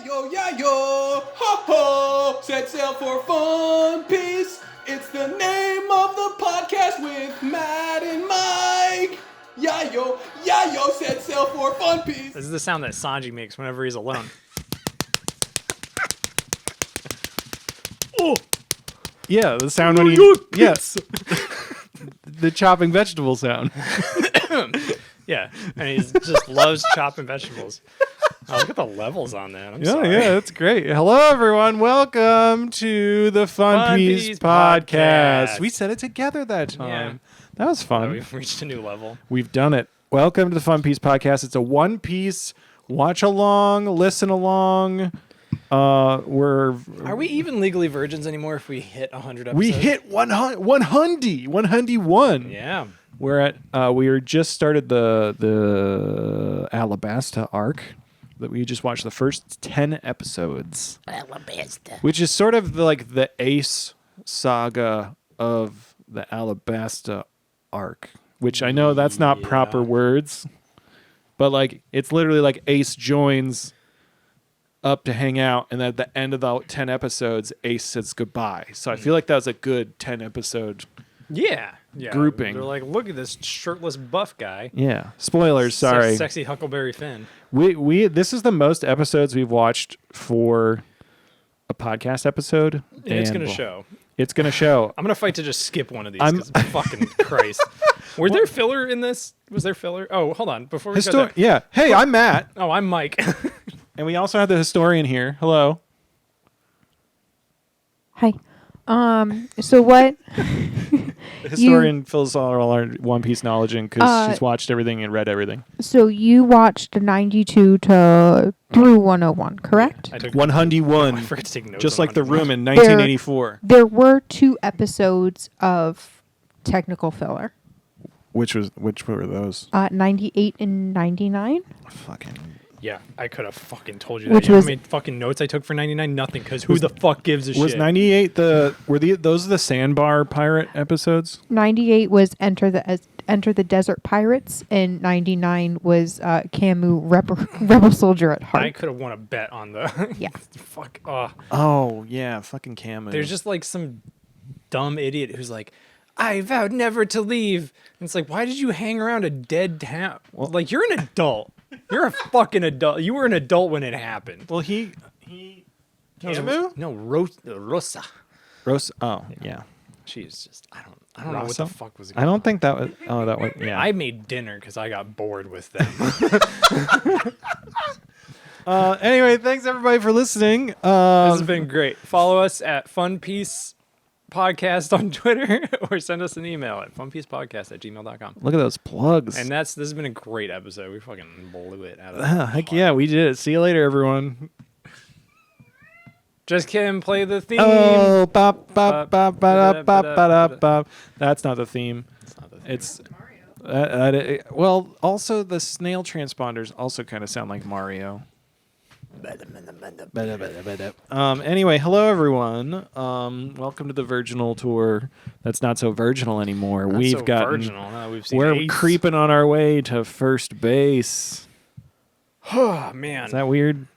Yayo, ho ho, set sail for Fun Piece. It's the name of the podcast with Matt and Mike. Yayo, set sail for Fun Piece. This is the sound that Sanji makes whenever he's alone. Oh, yeah, the sound when he yes, the chopping vegetable sound. Yeah, and he just loves chopping vegetables. Oh, look at the levels on that. I'm sorry. Yeah, that's great. Hello, everyone. Welcome to the Fun Piece podcast. We said it together that time. Yeah. That was fun. We've reached a new level. We've done it. Welcome to the Fun Piece podcast. It's a One Piece watch along, listen along. Are we even legally virgins anymore if we hit 100 episodes? We hit 101. Yeah. We're at we just started the Alabasta arc that we just watched the first 10 episodes. Alabasta. Which is sort of like the Ace saga of the Alabasta arc, which I know that's not proper words, but like it's literally like Ace joins up to hang out, and at the end of the 10 episodes, Ace says goodbye. So I feel like that was a good 10 episode grouping. They're like, look at this shirtless buff guy. Yeah. Spoilers, sorry. Sexy Huckleberry Finn. We this is the most episodes we've watched for a podcast episode. It's going to show. It's going to show. I'm going to fight to just skip one of these because fucking Christ. Was there filler in this? Was there filler? Oh, hold on. Before we go there. Yeah. Hey, I'm Matt. Oh, I'm Mike. And we also have the historian here. Hello. Hi. So what? The historian fills all our One Piece knowledge in because she's watched everything and read everything. So you watched 92 through 101, correct? I took 101. I forgot to take notes. Just on like the 101. room in 1984. There were 2 episodes of technical filler. Which were those? 98 and 99. Fucking. Yeah, I could have fucking told you that. Which You know was- how many fucking notes I took for 99? Nothing, because who the fuck gives a shit? Was 98 those the Sandbar pirate episodes? 98 was Enter the Desert Pirates, and 99 was Camus Rebel Soldier at Heart. I could have won a bet on the... Yeah. Fuck. Oh, yeah, fucking Camus. There's just like some dumb idiot who's like, I vowed never to leave. And it's like, why did you hang around a dead town? Well, like, you're an adult. You're a fucking adult. You were an adult when it happened. Well, he Camus? No, Rosa. Rosa. Oh, yeah. She's just, I don't know what Rosa? the fuck was going I on. don't think that was. Oh, that was. Yeah. I made dinner because I got bored with them. Anyway, thanks everybody for listening. This has been great. Follow us at Fun Piece Podcast on Twitter or send us an email at funpiecePodcast@gmail.com. Look at those plugs. And this has been a great episode. We fucking blew it out of the Heck yeah, we did it. See you later, everyone. Just kidding. Play the theme. Oh, bop, bop, bop, bop, bop, bop, bop. That's not the theme. It's not the theme. It's well, also the snail transponders also kind of sound like Mario. Anyway, hello everyone. Welcome to the Virginal tour. That's not so virginal anymore. Not We've so gotten virginal. No, we've seen we're Ace. creeping on our way to first base. Oh man. Is that weird?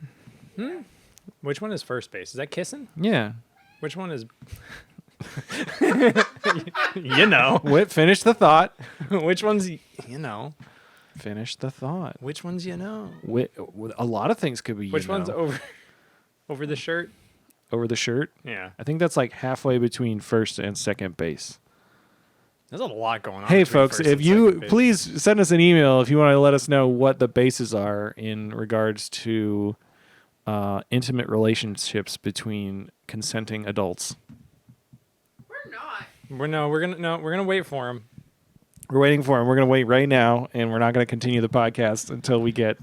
Which one is first base? Is that kissing? Yeah. Which one is? You know. Finish the thought. Which one's? You know. Finish the thought. Which ones you know? A lot of things could be. Which one's over the shirt? Over the shirt? Yeah. I think that's like halfway between first and second base. There's a lot going on. Hey, between folks, first if and you second base. please send us an email if you want to let us know what the bases are in regards to intimate relationships between consenting adults. We're gonna wait for him. We're waiting for him. We're going to wait right now, and we're not going to continue the podcast until we get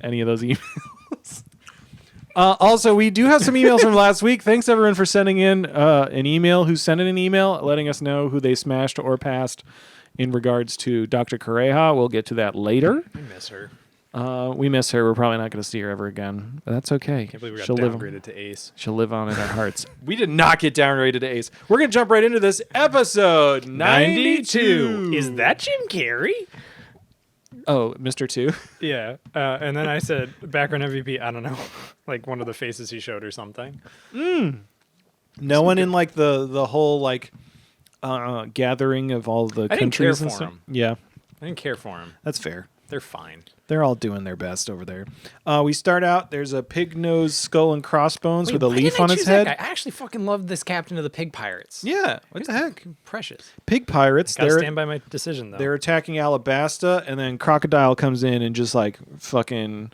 any of those emails. Also, we do have some emails from last week. Thanks, everyone, for sending in an email. Who sent in an email letting us know who they smashed or passed in regards to Dr. Correja. We'll get to that later. I miss her. We miss her. We're probably not going to see her ever again, but that's okay. Can't believe we got She'll downgraded to Ace. She'll live on in our hearts. We did not get downgraded to Ace. We're going to jump right into this episode 92. Is that Jim Carrey? Oh, Mr. 2. Yeah. And then I said, background MVP, I don't know. Like one of the faces he showed or something. No one in like the whole like gathering of all the I didn't care countries and for stuff. him. Yeah, I didn't care for him. that's fair. They're fine. They're all doing their best over there. We start out. There's a pig nose skull and crossbones Wait, with a why leaf didn't I on its choose that head. guy? I actually fucking love this captain of the pig pirates. Yeah, what the heck? Precious. Pig pirates. Gotta They're stand by my decision though. they're attacking Alabasta, and then Crocodile comes in and just like fucking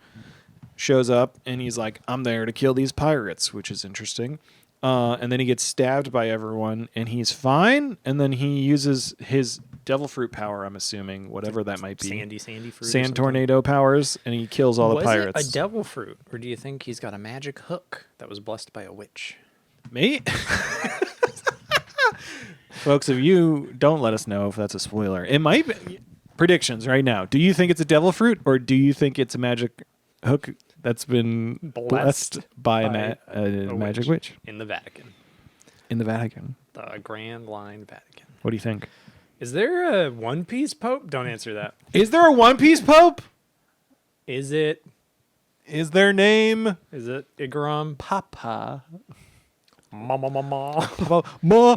shows up, and he's like, "I'm there to kill these pirates," which is interesting. And then he gets stabbed by everyone, and he's fine. And then he uses his devil fruit power. I'm assuming whatever that might be. sandy fruit. or Sand something. tornado powers, and he kills all the Was pirates. it a devil fruit, or do you think he's got a magic hook that was blessed by a witch? Mate. Folks, if you don't let us know if that's a spoiler, it might be. Predictions right now. Do you think it's a devil fruit, or do you think it's a magic hook that's been blessed by a magic witch in the Vatican, in the Vatican? the Grand Line Vatican. What do you think? Is there a One Piece Pope? Don't answer that. Is there a One Piece Pope? Is it? Is their name Is it Igaram? Papa? Mama.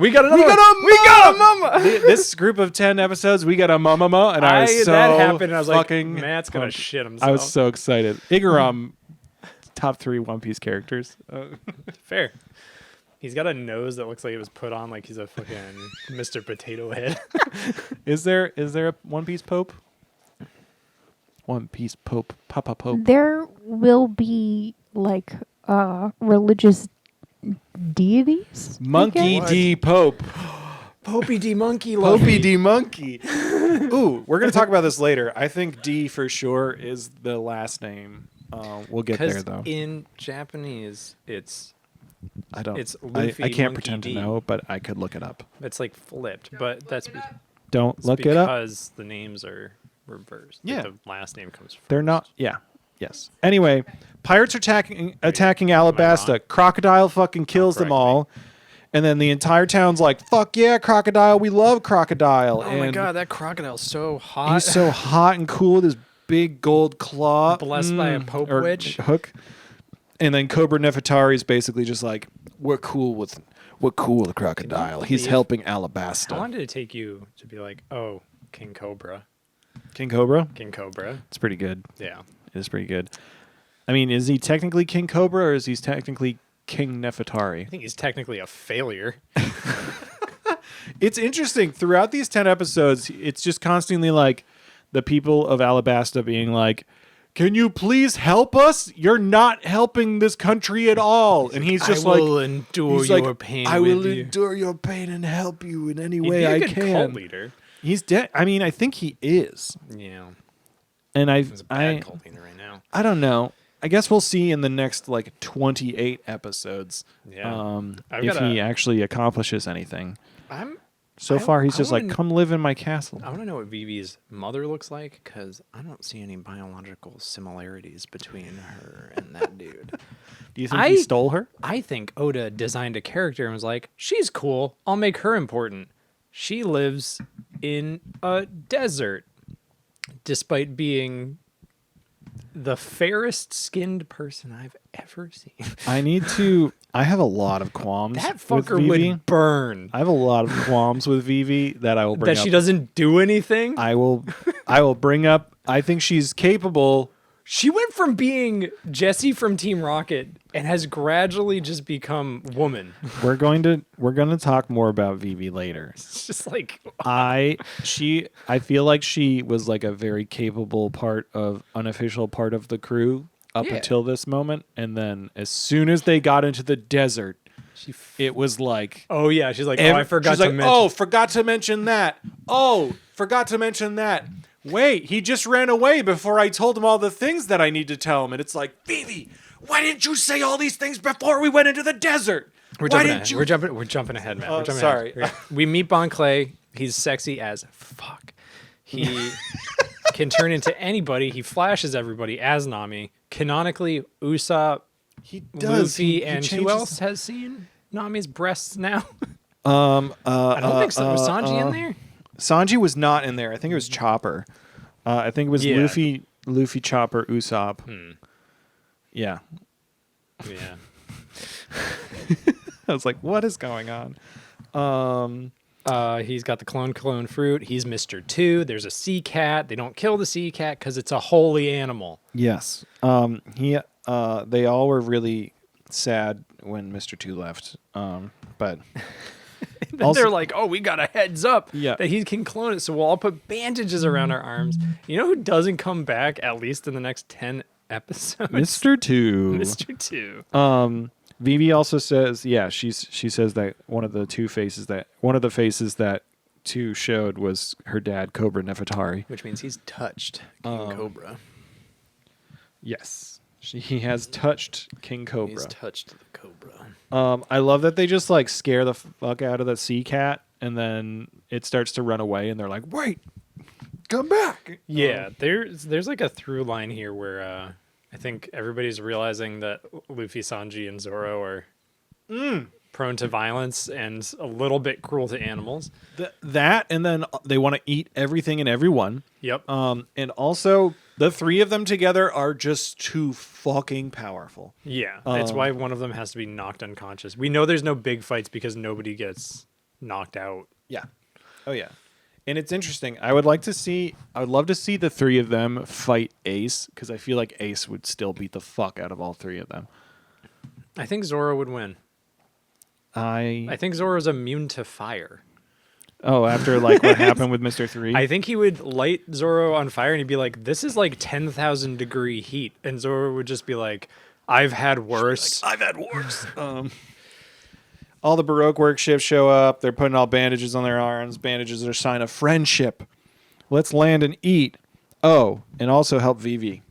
We got another one. We got a mama. This group of 10 episodes, we got a mama, and I was so that happened. And I was like, fucking Matt's gonna pumped. shit himself. I was so excited. Igaram, top 3 One Piece characters. fair. He's got a nose that looks like it was put on like he's a fucking Mr. Potato Head. Is there a One Piece Pope? One Piece Pope, Papa Pope. There will be like religious deities. I Monkey guess? D Pope. Popey D Monkey. Popey D Monkey. Ooh, we're gonna talk about this later. I think D for sure is the last name. We'll get there Because though. in Japanese, it's I don't. it's I Luffy, can't Monkey pretend D. to know, but I could look it up. like flipped, but that's Don't look it up. because the names are reversed. Like, Yeah. the last name comes first. They're not. Yeah. Yes. Anyway, pirates are attacking wrong? Alabasta. Crocodile fucking kills them correct me. all. And then the entire town's like, "Fuck yeah, Crocodile! We love Crocodile!" Oh and my god, that crocodile's so hot. he's so hot and cool with his big gold claw, Blessed by a Pope or witch. hook. And then Cobra Nefertari is basically just like, "We're cool with Crocodile. He's believe- helping How long Alabasta." did it take you to be like, oh, King Cobra? King Cobra. King Cobra. It's pretty good. Yeah. It is pretty good. I mean, is he technically King Cobra or is he technically King Nefertari? I think he's technically a failure. It's interesting. Throughout these 10 episodes, it's just constantly like the people of Alabasta being like, "Can you please help us? You're not helping this country at all." And he's just like, endure he's like, "I will endure your pain and help you in any way I Cult can." leader. He's dead. I mean, I think he is. Yeah. And He's a bad cult leader right now. I don't know. I guess we'll see in the next like 28 episodes Yeah. I've if gotta- he actually accomplishes anything. So I- far, he's I just like, wanna- "Come live in my castle." I want to know what Vivi's mother looks like because I don't see any biological similarities between her and that dude. Do you think he stole her? I think Oda designed a character and was like, she's cool. I'll make her important. She lives in a desert despite being the fairest skinned person I've ever seen. I have a lot of qualms That with fucker Vivi. would burn. I have a lot of qualms with Vivi that I will bring That up. she doesn't do anything. I will bring up. I think she's capable. She went from being Jessie from Team Rocket and has gradually just become woman. We're going to talk more about Vivi later. It's just like I feel like she was like a very capable unofficial part of the crew up Yeah. until this moment, and then as soon as they got into the desert, it was like, oh yeah, she's like, oh, I forgot she's to like, mention. "Oh, forgot to mention that. Oh, forgot to mention that. Wait, he just ran away before I told him all the things that I need to tell him." And it's like, "Vivi, why didn't you say all these things before we went into the desert? We're Why jumping didn't ahead. you?" We're jumping ahead, man. Oh, We're jumping sorry. ahead. We meet Bon Clay. He's sexy as fuck. He can turn into anybody. He flashes everybody as Nami. Canonically, Usopp, He does. Luffy, He and who changes- else has seen Nami's breasts now? I I don't think so. Was Sanji in there? Sanji was not in there. I think it was Chopper. I think it was Yeah. Luffy, Chopper, Usopp. Yeah. Yeah. I was like, what is going on? He's got the clone fruit. He's Mr. 2. There's a sea cat. They don't kill the sea cat because it's a holy animal. Yes. They all were really sad when Mr. 2 left. But Then also, they're like, oh, we got a heads up Yeah. that he can clone it, so we'll all put bandages around our arms. You know who doesn't come back, at least in the next 10 episodes? Mr. 2. Mr. 2. Vivi also says, she says that one of the faces that 2 showed was her dad, Cobra Nefertari. Which means he's touched King Cobra. Yes. He has touched King Cobra. He's touched the Cobra. I love that they just like scare the fuck out of the sea cat, and then it starts to run away, and they're like, "Wait, come back!" Yeah, there's like a through line here where I think everybody's realizing that Luffy, Sanji, and Zoro are prone to violence and a little bit cruel to animals. That, and then they want to eat everything and everyone. Yep. And also the 3 of them together are just too fucking powerful. Yeah, it's why one of them has to be knocked unconscious. We know there's no big fights because nobody gets knocked out. Yeah. Oh yeah. And it's interesting. I would love to see the 3 of them fight Ace, because I feel like Ace would still beat the fuck out of all 3 of them. I think Zoro would win. I think Zoro's immune to fire. After like what happened with Mr. 3? I think he would light Zoro on fire and he'd be like, this is like 10,000 degree heat. And Zoro would just be like, I've had worse. I've had worse. All the Baroque workships show up. They're putting all bandages on their arms. Bandages are a sign of friendship. Let's land and eat. Oh, and also help Vivi.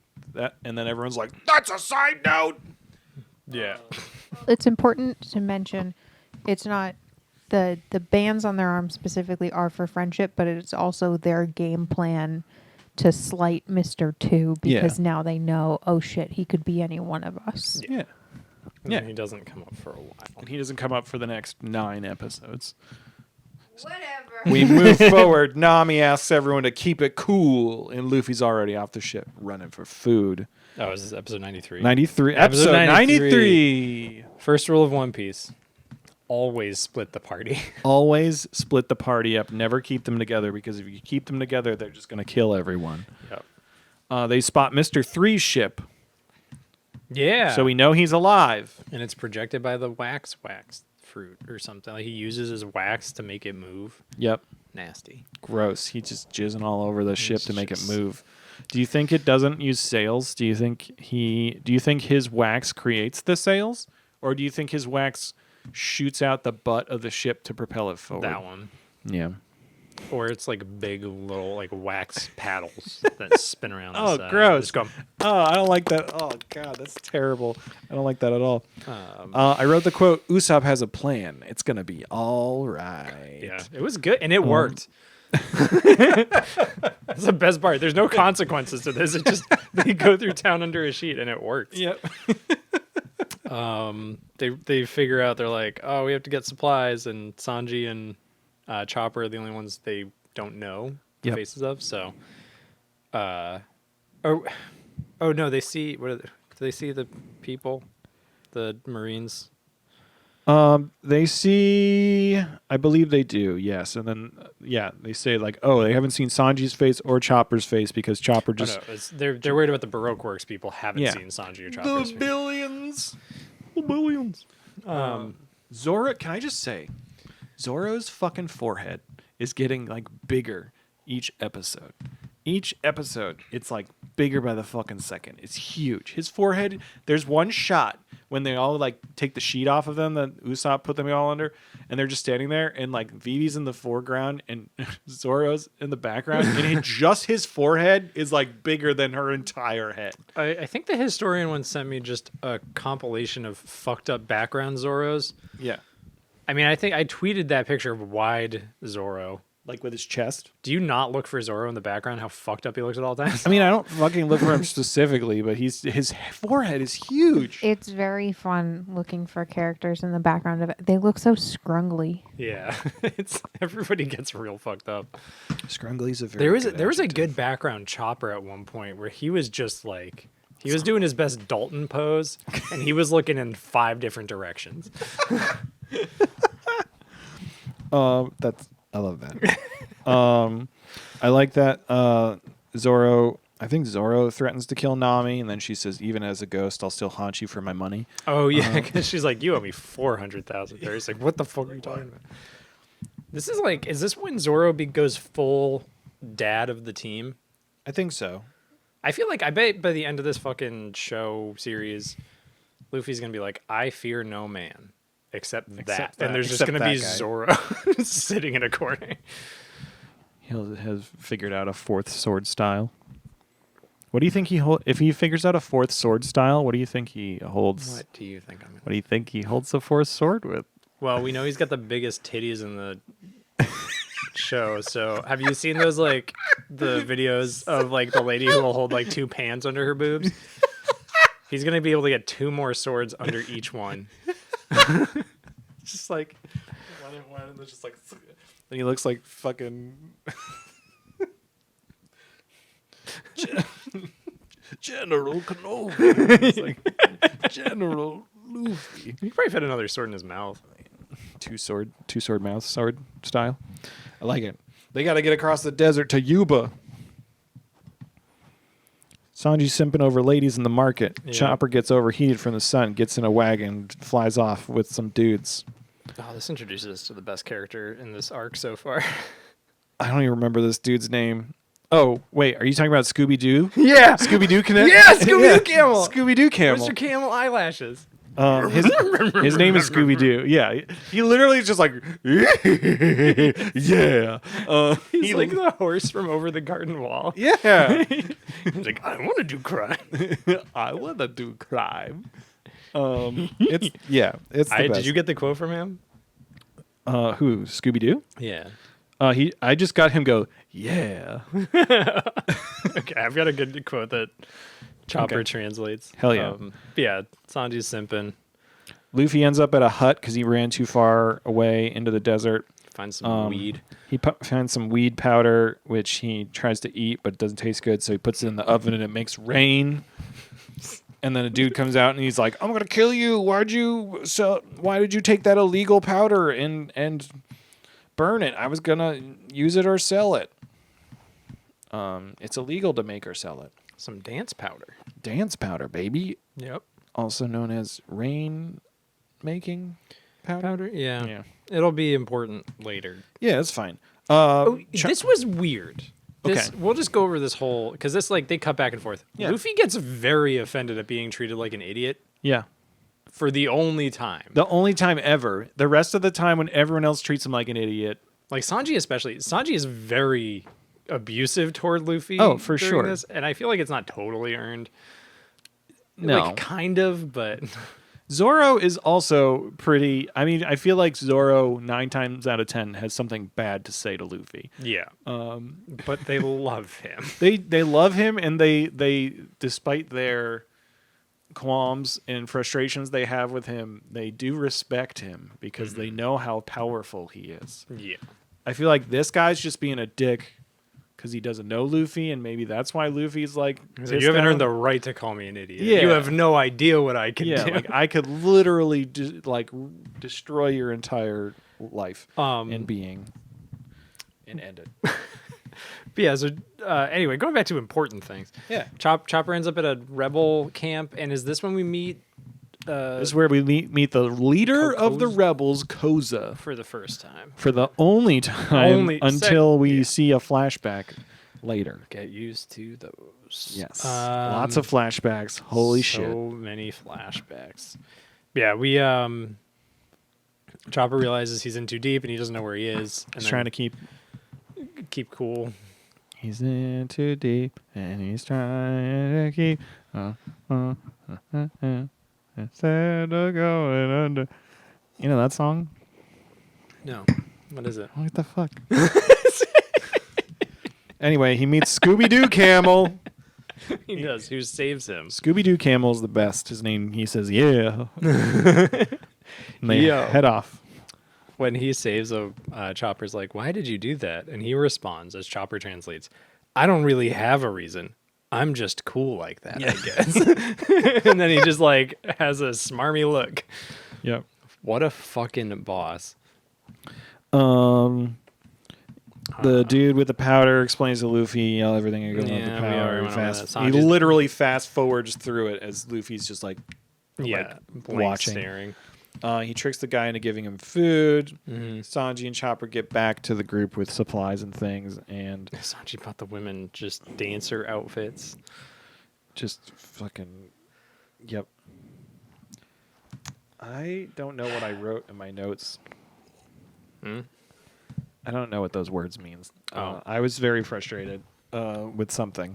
And then everyone's like, that's a side note. Yeah. It's important to mention it's not the bands on their arms specifically are for friendship, but it's also their game plan to slight Mr. 2 because now they know, oh shit, he could be any one of us. Yeah. Yeah. He doesn't come up for a while. And he doesn't come up for the next 9 episodes. Whatever. We move forward. Nami asks everyone to keep it cool, and Luffy's already off the ship running for food. Oh, is this episode 93? 93. Episode 93. First rule of One Piece. Always split the party. Always split the party up. Never keep them together, because if you keep them together, they're just going to kill everyone. Yep. They spot Mr. 3's ship. Yeah. So we know he's alive. And it's projected by the wax fruit or something. Like he uses his wax to make it move. Yep. Nasty. Gross. He's just jizzing all over the ship to make it move. Do you think it doesn't use sails? Do you think his wax creates the sails? Or do you think his wax shoots out the butt of the ship to propel it forward? That one. Yeah. Or it's like big little like wax paddles that spin around. Oh, gross. Just go, Oh, I don't like that. Oh, God, that's terrible. I don't like that at all. I wrote the quote, Usopp has a plan. It's going to be all right. yeah, it was good. And it worked. That's the best part. There's no consequences to this. It just, they go through town under a sheet and it works. Yep. They figure out, they're like, oh, we have to get supplies. And Sanji and Chopper are the only ones they don't know the faces of. So, oh no, they see, do they see the people, the Marines? They see, I believe they do, yes. And then, they say like, oh, they haven't seen Sanji's face or Chopper's face because Chopper just... Oh, no, they're worried about the Baroque Works people haven't seen Sanji or Chopper's face. Billions. The billions. Zoro, can I just say, Zoro's fucking forehead is getting like bigger each episode. Each episode, it's like bigger by the fucking second. It's huge. His forehead, there's one shot when they all like take the sheet off of them that Usopp put them all under, and they're just standing there, and like Vivi's in the foreground and Zoro's in the background, and just his forehead is like bigger than her entire head. I think the historian once sent me just a compilation of fucked up background Zoros. Yeah. I mean, I think I tweeted that picture of wide Zoro. Like with his chest. Do you not look for Zoro in the background? How fucked up he looks at all times? I mean, I don't fucking look for him specifically, but his forehead is huge. It's very fun looking for characters in the background of it. They look so scrungly. Yeah, it's everybody gets real fucked up. Scrungly's a very there was a good background Chopper at one point where he was just like He was doing his best Dalton pose, and he was looking in 5 different directions. I love that. I like that. Zoro. I think Zoro threatens to kill Nami, and then she says, "Even as a ghost, I'll still haunt you for my money." Oh yeah, because she's like, "You owe me 400,000." He's like, "What the fuck are you talking about?" This is like, is this when Zoro goes full dad of the team? I think so. I feel like I bet by the end of this fucking show series, Luffy's gonna be like, "I fear no man except that," and there's just gonna be Zoro sitting in a corner. He has figured out a 4th sword style. What do you think if he figures out a 4th sword style? What do you think he holds? What do you think I'm gonna? What do you think he holds the 4th sword with? Well, we know he's got the biggest titties in the show. So, have you seen those like the videos of like the lady who will hold like 2 pans under her boobs? He's gonna be able to get 2 more swords under each one. Just like one, and just like, and he looks like fucking General Kenobi. It's like General Luffy. He probably fit another sword in his mouth. Two sword mouth sword style. I like it. They got to get across the desert to Yuba. Sanji's simping over ladies in the market. Yeah. Chopper gets overheated from the sun, gets in a wagon, flies off with some dudes. Oh, this introduces us to the best character in this arc so far. I don't even remember this dude's name. Oh, wait, are you talking about Scooby-Doo? Yeah. Scooby-Doo Connect? Yeah, Scooby-Doo Camel. Scooby-Doo Camel. Mr. Camel eyelashes. His name is Scooby-Doo. Yeah. He literally is just like, yeah. He's like the horse from Over the Garden Wall. Yeah. He's like, I want to do crime. I want to do crime. It's the best. Did you get the quote from him? Who? Scooby-Doo? Yeah. I just got him go, yeah. Okay, I've got a good quote that Chopper translates. Hell yeah. Yeah, Sanji's simping. Luffy ends up at a hut because he ran too far away into the desert. Finds some weed. He finds some weed powder, which he tries to eat, but it doesn't taste good, so he puts it in the oven and it makes rain. And then a dude comes out and he's like, "I'm gonna kill you. Why did you take that illegal powder and burn it? I was gonna use it or sell it. It's illegal to make or sell it. Some dance powder. Dance powder, baby. Yep. Also known as rain making powder. Yeah. Yeah. It'll be important later. Yeah, that's fine. This was weird. We'll just go over this whole, because this, like, they cut back and forth. Yeah. Luffy gets very offended at being treated like an idiot Yeah. for the only time. The only time ever. The rest of the time when everyone else treats him like an idiot. Like Sanji especially. Sanji is very abusive toward Luffy. Oh, for during sure. This, and I feel like it's not totally earned. No. Like, kind of, but... Zoro is also pretty... I mean, I feel like Zoro 9 times out of 10 has something bad to say to Luffy. Yeah. But they love him. They love him, and they despite their qualms and frustrations they have with him, they do respect him because they know how powerful he is. Yeah. I feel like this guy's just being a dick because he doesn't know Luffy, and maybe that's why Luffy's like, So you haven't earned the right to call me an idiot. Yeah. You have no idea what I can do. like I could literally destroy your entire life and being and end it. But yeah, so anyway, going back to important things. Yeah. Chopper ends up at a rebel camp, and is this when we meet This is where we meet the leader of the rebels, Koza, for the first time? for the only time until we see a flashback later. Get used to those. Yes. Lots of flashbacks. Holy shit. So many flashbacks. Yeah, we Chopper realizes he's in too deep and he doesn't know where he is. And He's trying to keep cool. He's in too deep and he's trying to keep instead of going under. You know that song? No. What is it? What the fuck? Anyway, he meets Scooby-Doo Camel. He does. Who saves him? Scooby-Doo Camel's the best. His name, he says, yeah. And they head off. When he saves Chopper's like, why did you do that? And he responds, as Chopper translates, I don't really have a reason. I'm just cool like that, I guess. And then he just like has a smarmy look. Yep. What a fucking boss. The dude with the powder explains to Luffy everything going on with the Yeah, we already powder. went over Fast, that. he Sanji's- literally fast forwards through it as Luffy's just like Blank watching. staring. He tricks the guy into giving him food. Mm-hmm. Sanji and Chopper get back to the group with supplies and things, and Sanji bought the women just dancer outfits. just fucking, yep. I don't know what I wrote in my notes. Hmm? I don't know what those words means. Oh. I was very frustrated with something.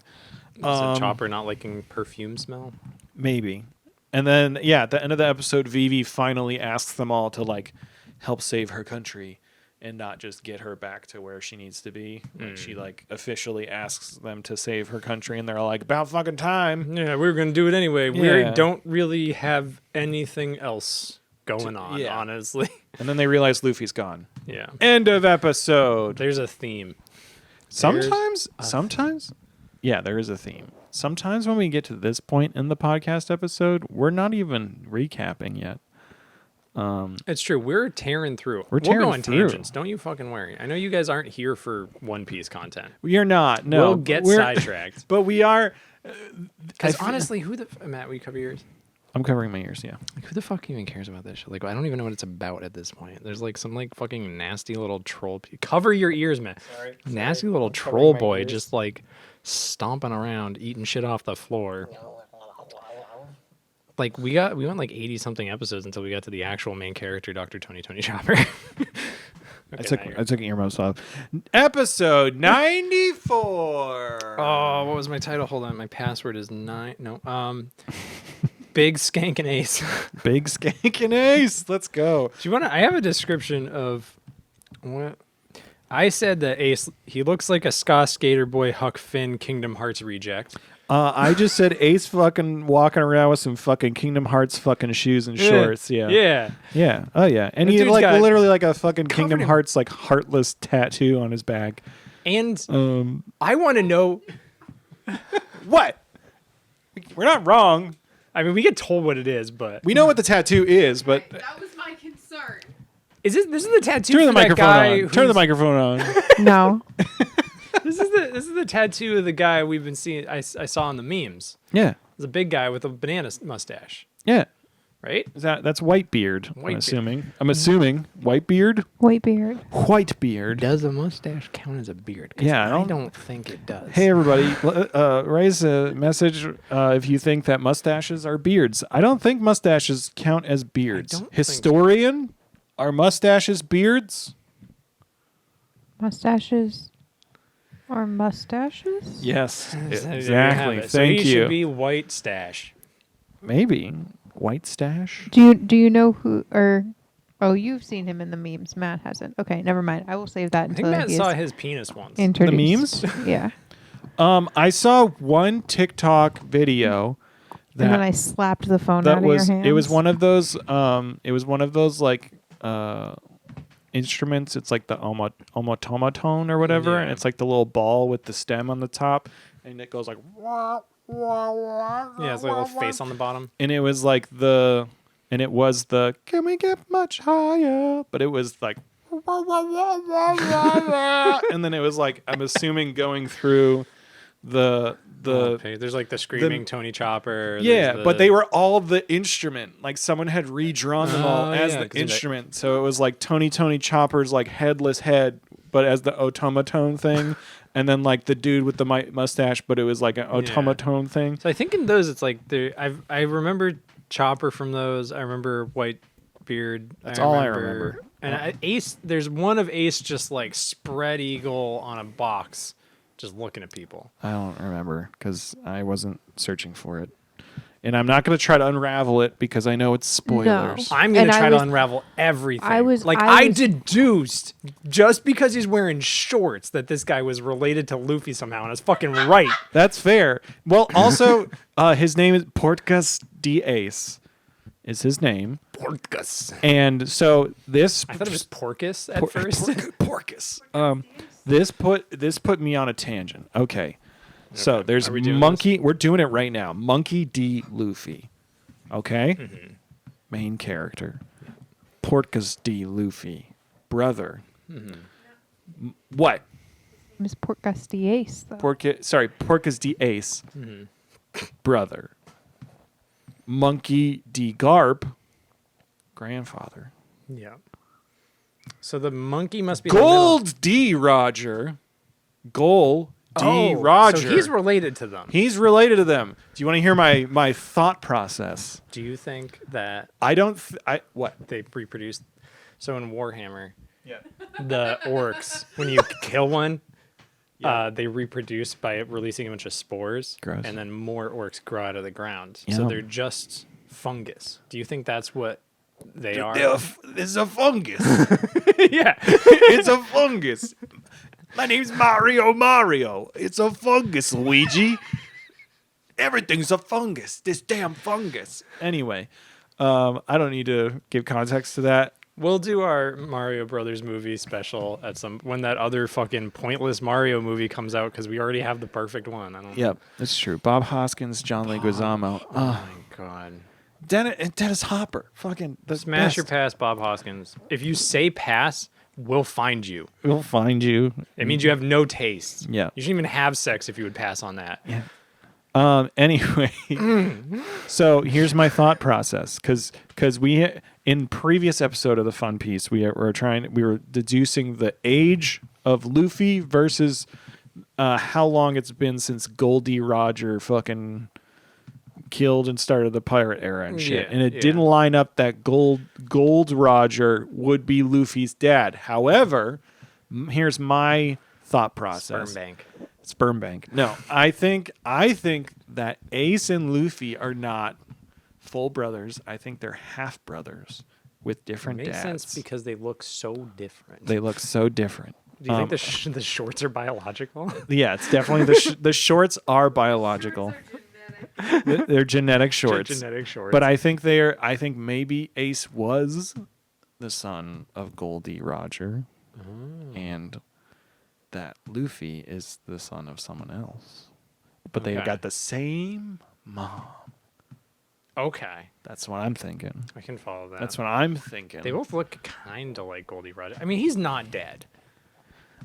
Is it Chopper not liking perfume smell? Maybe. And then, yeah, at the end of the episode, Vivi finally asks them all to, like, help save her country and not just get her back to where she needs to be. Like, she, like, officially asks them to save her country, and they're like, about fucking time. Yeah, we were going to do it anyway. Yeah. We don't really have anything else going on, yeah. honestly. And then they realize Luffy's gone. Yeah. End of episode. There's a theme. Sometimes, yeah, there is a theme. Sometimes when we get to this point in the podcast episode, we're not even recapping yet. It's true. We're tearing through. We'll go on through. tangents. Don't you fucking worry. I know you guys aren't here for One Piece content. We are not. No, We'll get we're- sidetracked. But we are. Because honestly, who the... Matt, will you cover yours? I'm covering my ears. Yeah. Like, who the fuck even cares about this shit? Like, I don't even know what it's about at this point. There's like some like fucking nasty little troll. Cover your ears, man. Sorry. Nasty little I'm covering troll my boy ears. just like stomping around, eating shit off the floor. Like we went like 80 something episodes until we got to the actual main character, Dr. Tony Chopper. I took earmuffs off. Episode 94. Oh, what was my title? Hold on, my password is Big Skank and Ace. Big Skank and Ace. Let's go. Do you want to? I have a description of what I said. That Ace, he looks like a ska skater boy, Huck Finn, Kingdom Hearts reject. I just said Ace fucking walking around with some fucking Kingdom Hearts fucking shoes and shorts. Yeah. Yeah. Yeah. Oh yeah. And The he dude's like got literally like a fucking covered Kingdom in- Hearts like heartless tattoo on his back. And Um. I want to know. What? We're not wrong. I mean, we get told what it is, but We know what the tattoo is, but That was my concern. this is the tattoo turn for the that microphone guy. on. Turn the who's- microphone on. No. This is the tattoo of the guy we've been seeing. I saw in the memes. Yeah. It's a big guy with a banana mustache, Yeah. right? That's Whitebeard. I'm Whitebeard. assuming. I'm assuming Whitebeard. Whitebeard. Whitebeard. Does a mustache count as a beard? 'Cause Yeah, I I don't- don't think it does. Hey everybody, raise a message if you think that mustaches are beards. I don't think mustaches count as beards. don't think so. Historian, are mustaches beards? Mustaches are mustaches? Yes, So there you have exactly. it. So Thank he you. should be white stash. Maybe white stash. Do you know who or oh, you've seen him in the memes. Matt hasn't. Okay, never mind. I will save that I think until Matt he saw is his penis once. introduced. memes? Yeah. I saw one TikTok video And then that I slapped the phone out that of was your hands. it was one of those like instruments. It's like the omotomatone or whatever, Yeah. and it's like the little ball with the stem on the top, and it goes like Yeah, it's like a little face on the bottom. and it was like can we get much higher? But it was like and then it was like I'm assuming going through the Okay, there's like the screaming Tony Chopper. yeah, there's but the- they were all the instrument. Like someone had redrawn them all Oh, as yeah, the 'cause of that- instrument. So it was like Tony Chopper's like headless head, but as the automaton thing, and then like the dude with the mustache, but it was like an automaton thing. So I think in those it's like I remember Chopper from those. I remember Whitebeard. That's all I remember. And Ace, there's one of Ace just like spread eagle on a box, just looking at people. I don't remember because I wasn't searching for it. And I'm not going to try to unravel it because I know it's spoilers. I'm gonna And I try to was- unravel everything. I was- like I I was- deduced just because he's wearing shorts that this guy was related to Luffy somehow, and it's fucking right. That's fair. Well, also, his name is Portgas D. Ace is his name. Porcus. And so this I thought it was Porcus at first. Porcus. This put me on a tangent. Okay. So there's Are we doing Monkey. We're doing it right now. Monkey D. Luffy. Okay? Mm-hmm. Main character. Porcas D. Luffy. Brother. What? Miss Portgas the Ace, though. Porcas D. Ace. Mm-hmm. Brother. Monkey D. Garp. Grandfather. Yeah. So the monkey must be Gold D. Roger. Gold D. Roger. So he's related to them. He's related to them. Do you want to hear my thought process? Do you think that I don't. What? they reproduce? So in Warhammer, Yeah. the orcs, when you kill one, they reproduce by releasing a bunch of spores, Gross. and then more orcs grow out of the ground. Yeah. So they're just fungus. Do you think that's what they are? It's a fungus. Yeah. It's a fungus. My name's Mario. It's a fungus, Luigi. Everything's a fungus. This damn fungus. Anyway, I don't need to give context to that. We'll do our Mario Brothers movie special at when that other fucking pointless Mario movie comes out, because we already have the perfect one. I don't. Yep, that's true. Bob Hoskins, John Leguizamo. Oh my god. Dennis Hopper. Fucking the Smash best. your pass, Bob Hoskins. If you say pass, we'll find you. We'll find you. It means you have no taste. Yeah. You shouldn't even have sex if you would pass on that. Yeah. Anyway, so here's my thought process, because we in previous episode of the Fun Piece we were deducing the age of Luffy versus how long it's been since Goldie Roger fucking killed and started the pirate era and shit, Yeah, and it yeah. didn't line up that Gold Roger would be Luffy's dad. However, here's my thought process. Sperm bank. Sperm bank. No, I think that Ace and Luffy are not full brothers. I think they're half brothers with different Makes dads. sense because they look so different. They look so different. Do you think the shorts are biological? Yeah, it's definitely the shorts are biological. They're genetic shorts. Genetic shorts. But I think maybe Ace was the son of Goldie Roger, and that Luffy is the son of someone else. But they've Okay. got the same mom. Okay, That's what I'm thinking. I can follow that. That's what I'm thinking. They both look kind of like Goldie Roger. I mean, he's not dead.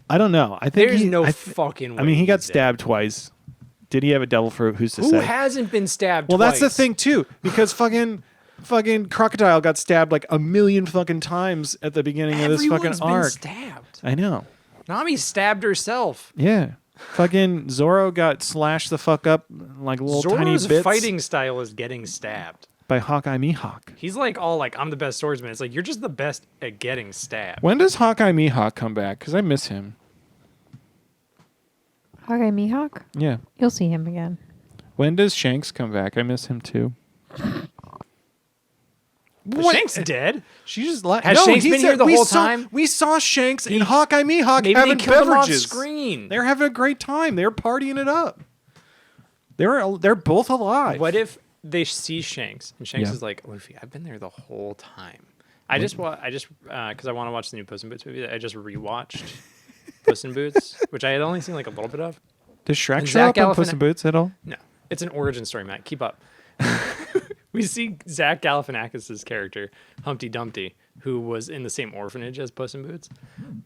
I don't know. I think There's no I fucking way. I mean, he got he's dead. stabbed twice. Did he have a devil fruit? Who's to Who say? hasn't been stabbed? Well, that's the twice? thing too, because fucking Crocodile got stabbed like a million fucking times at the beginning of this Everyone's fucking been arc. stabbed. I know. Nami stabbed herself. Yeah. Fucking Zoro got slashed the fuck up like little Zoro's tiny bits fighting style is getting stabbed. by Hawkeye Mihawk. He's like all like, I'm the best swordsman. It's like, you're just the best at getting stabbed. When does Hawkeye Mihawk come back? Because I miss him. Hawkeye Mihawk? Yeah. You'll see him again. When does Shanks come back? I miss him too. But What? Shanks dead. She just let. Has Shanks been here the whole time? We saw Shanks and Hawkeye Mihawk Maybe they having killed him off beverages. screen. They're having a great time. They're partying it up. They're both alive. What if they see Shanks and Shanks Yeah. is like, Luffy, I've been there the whole time. Because I want to watch the new Puss in Boots movie. I just rewatched Puss in Boots, which I had only seen like a little bit of. Does Shrek And show Zach up in Puss Galifian- in Boots at all? No, it's an origin story, Matt. Keep up. We see Zach Galifianakis' character, Humpty Dumpty, who was in the same orphanage as Puss in Boots.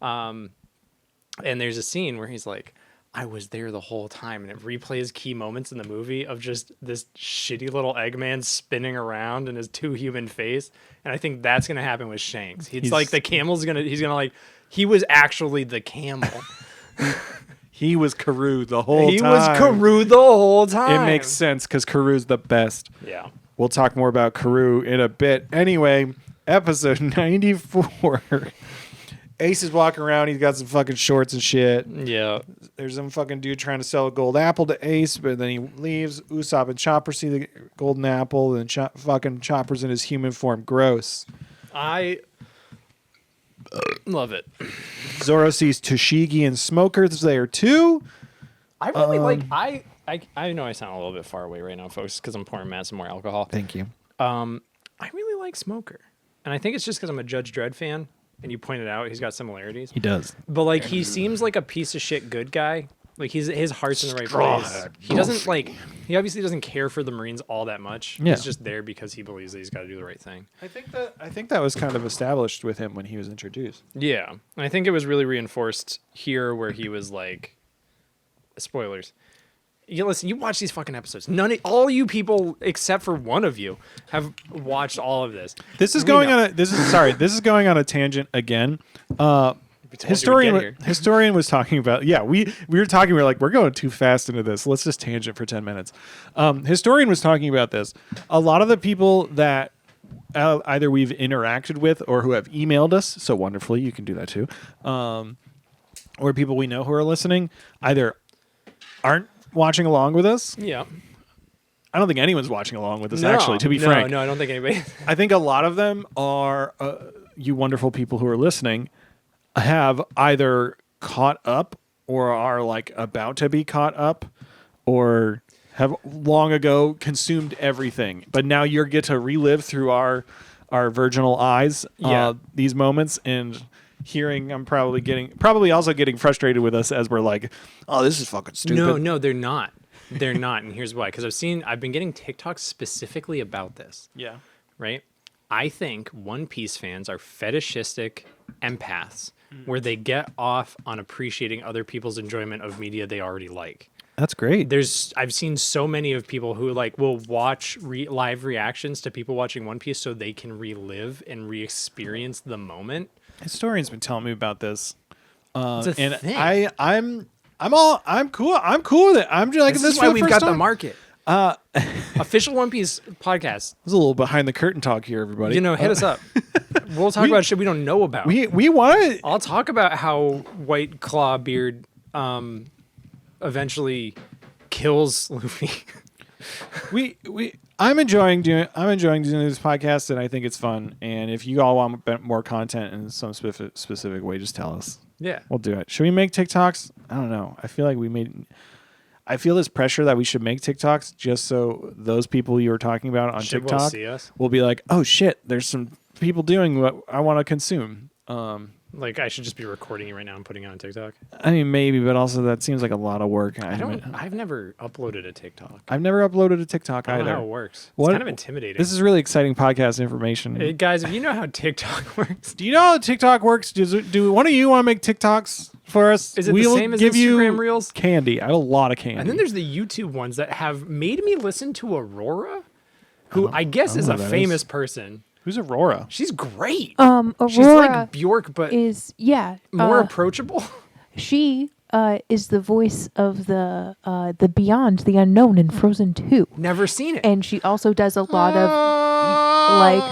And there's a scene where he's like, I was there the whole time. And it replays key moments in the movie of just this shitty little Eggman spinning around in his too human face. And I think that's going to happen with Shanks. He's like the camel's going to, he was actually the camel. He was Karoo the whole time. He was Karoo the whole time. It makes sense because Karoo's the best. Yeah. We'll talk more about Karoo in a bit. Anyway, episode 94. Ace is walking around. He's got some fucking shorts and shit. Yeah. There's some fucking dude trying to sell a gold apple to Ace, but then he leaves. Usopp and Chopper see the golden apple, and fucking Chopper's in his human form. Gross. I love it. Zoro sees Toshigi and Smokers there too. I really I know I sound a little bit far away right now, folks, because I'm pouring Matt some more alcohol. Thank you. I really like Smoker. And I think it's just because I'm a Judge Dredd fan, and you pointed out he's got similarities. He does. But like he seems like a piece of shit good guy, Like his heart's in the right Straw place. hat He doesn't like. He obviously doesn't care for the Marines all that much. Yeah. He's just there because he believes that he's got to do the right thing. I think that was kind of established with him when he was introduced. Yeah, and I think it was really reinforced here where he was like, spoilers. You listen. You watch these fucking episodes. All you people except for one of you have watched all of this. This is We going know. on a this is going on a tangent again. We told you we'd get here. Historian was talking about we were talking, we were like, we're going too fast into this, let's just tangent for 10 minutes. Historian was talking about this. A lot of the people that either we've interacted with or who have emailed us, so wonderfully, you can do that too, or people we know who are listening, either aren't watching along with us. Yeah. I don't think anyone's watching along with us, actually, to be frank. No, I don't think anybody. I think a lot of them are you wonderful people who are listening have either caught up or are like about to be caught up or have long ago consumed everything. But now you get to relive through our virginal eyes these moments, and hearing I'm probably also getting frustrated with us as we're like, oh, this is fucking stupid. No, they're not. They're not, and here's why. Because I've been getting TikToks specifically about this. Yeah. Right? I think One Piece fans are fetishistic empaths where they get off on appreciating other people's enjoyment of media they already like. That's great. I've seen so many of people who like will watch live reactions to people watching One Piece so they can relive and re-experience the moment. Historian's been telling me about this. It's a And thing. I'm cool. I'm cool with it. I'm just like, This this is why for we've first got the time. market. Official One Piece podcast. There's a little behind the curtain talk here, everybody. Hit us up. We'll talk about shit we don't know about. We want to. I'll talk about how White Claw Beard eventually kills Luffy. I'm enjoying doing this podcast, and I think it's fun. And if you all want more content in some specific way, just tell us. Yeah. We'll do it. Should we make TikToks? I don't know. I feel like I feel this pressure that we should make TikToks just so those people you were talking about on Shit will TikTok see us. will be like, oh shit, there's some people doing what I want to consume. Like I should just be recording it right now and putting it on TikTok. I mean, maybe, but also that seems like a lot of work. I've never uploaded a TikTok. I've never uploaded a TikTok I don't either. know how it works. What- It's kind of intimidating. This is really exciting podcast information. Hey, guys, if you know how TikTok works, Do you know how TikTok works? Do one of you want to make TikToks for us? is it We'll the same as give Instagram you Reels? candy. I have a lot of candy. And then there's the YouTube ones that have made me listen to Aurora, who I guess is know a who that famous is. person. Who's Aurora? She's great. Aurora She's like Bjork, but is more approachable. she is the voice of the Beyond, the Unknown in Frozen 2. Never seen it. And she also does a lot of like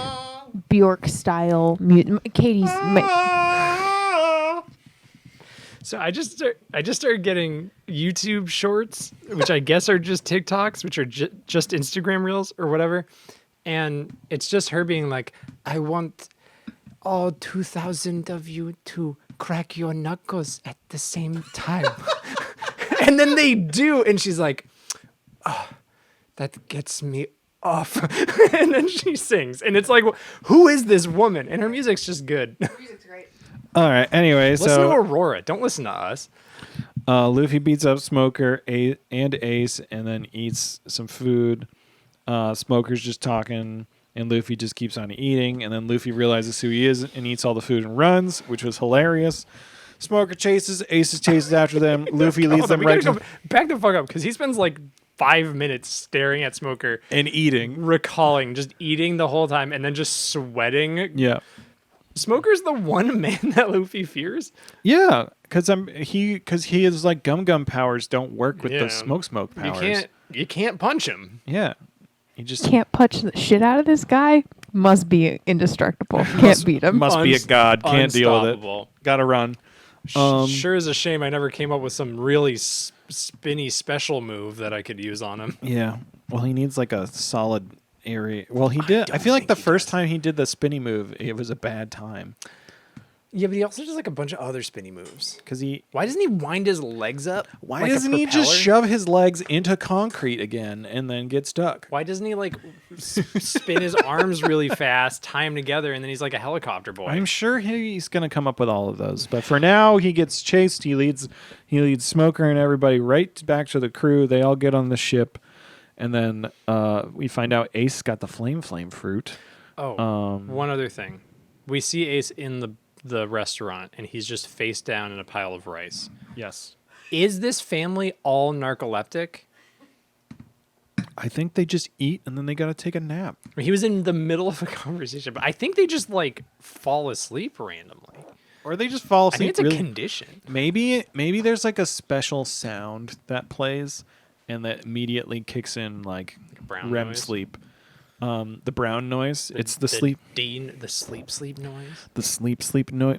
Bjork style music. Katie's So I just started getting YouTube shorts, which I guess are just TikToks, which are just Instagram Reels or whatever. And it's just her being like, I want all 2,000 of you to crack your knuckles at the same time. And then they do. And she's like, oh, that gets me off. And then she sings. And it's like, who is this woman? And her music's just good. music's great. All right. Anyway, Listen to Aurora. Don't listen to us. Luffy beats up Smoker and Ace, and then eats some food. Smoker's just talking, and Luffy just keeps on eating. And then Luffy realizes who he is and eats all the food and runs, which was hilarious. Smoker chases, Ace chases after them. Luffy leads them right to back the fuck up because he spends like 5 minutes staring at Smoker and eating. recalling just eating the whole time and then just sweating. Yeah. Smoker's the one man that Luffy fears. Yeah, because his like gum powers don't work with Yeah. the smoke powers. You can't punch him. Yeah, he just Can't punch the shit out of this guy. Must be indestructible. Can't beat him. must be a god. Can't deal with it. Unstoppable. Gotta run. Sure is a shame I never came up with some really spinny special move that I could use on him. Yeah. Well, he needs like a solid area. Well, he did. I don't feel like think the he first does. time he did the spinny move, it was a bad time. Yeah, but he also does like a bunch of other spinny moves. Because he. Why doesn't he wind his legs up? Why like a doesn't he just propeller? shove his legs into concrete again and then get stuck? Why doesn't he like spin his arms really fast, tie them together, and then he's like a helicopter boy? I'm sure he's going to come up with all of those. But for now, he gets chased. He leads Smoker and everybody right back to the crew. They all get on the ship. And then we find out Ace got the flame fruit. Oh, one other thing. We see Ace in the restaurant, and he's just face down in a pile of rice. Yes. Is this family all narcoleptic? I think they just eat and then they got to take a nap. I mean, he was in the middle of a conversation, but I think they just like fall asleep randomly. Or they just fall I think asleep. it's a condition. Maybe there's like a special sound that plays and that immediately kicks in like brown REM noise? sleep. The brown noise. It's the sleep. The sleep noise. The sleep noise.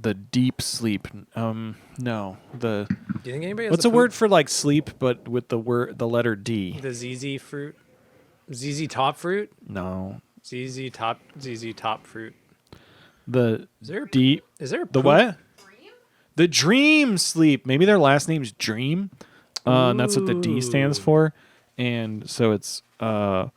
The deep sleep. No. The Do you think anybody has what's a word for like sleep, but with the letter D? The ZZ fruit, ZZ top fruit, No. ZZ top fruit. The Is there deep. Is there a The poop? what? The dream sleep. Maybe their last name's Dream, and that's what the D stands Ooh. for. And so it's Luffy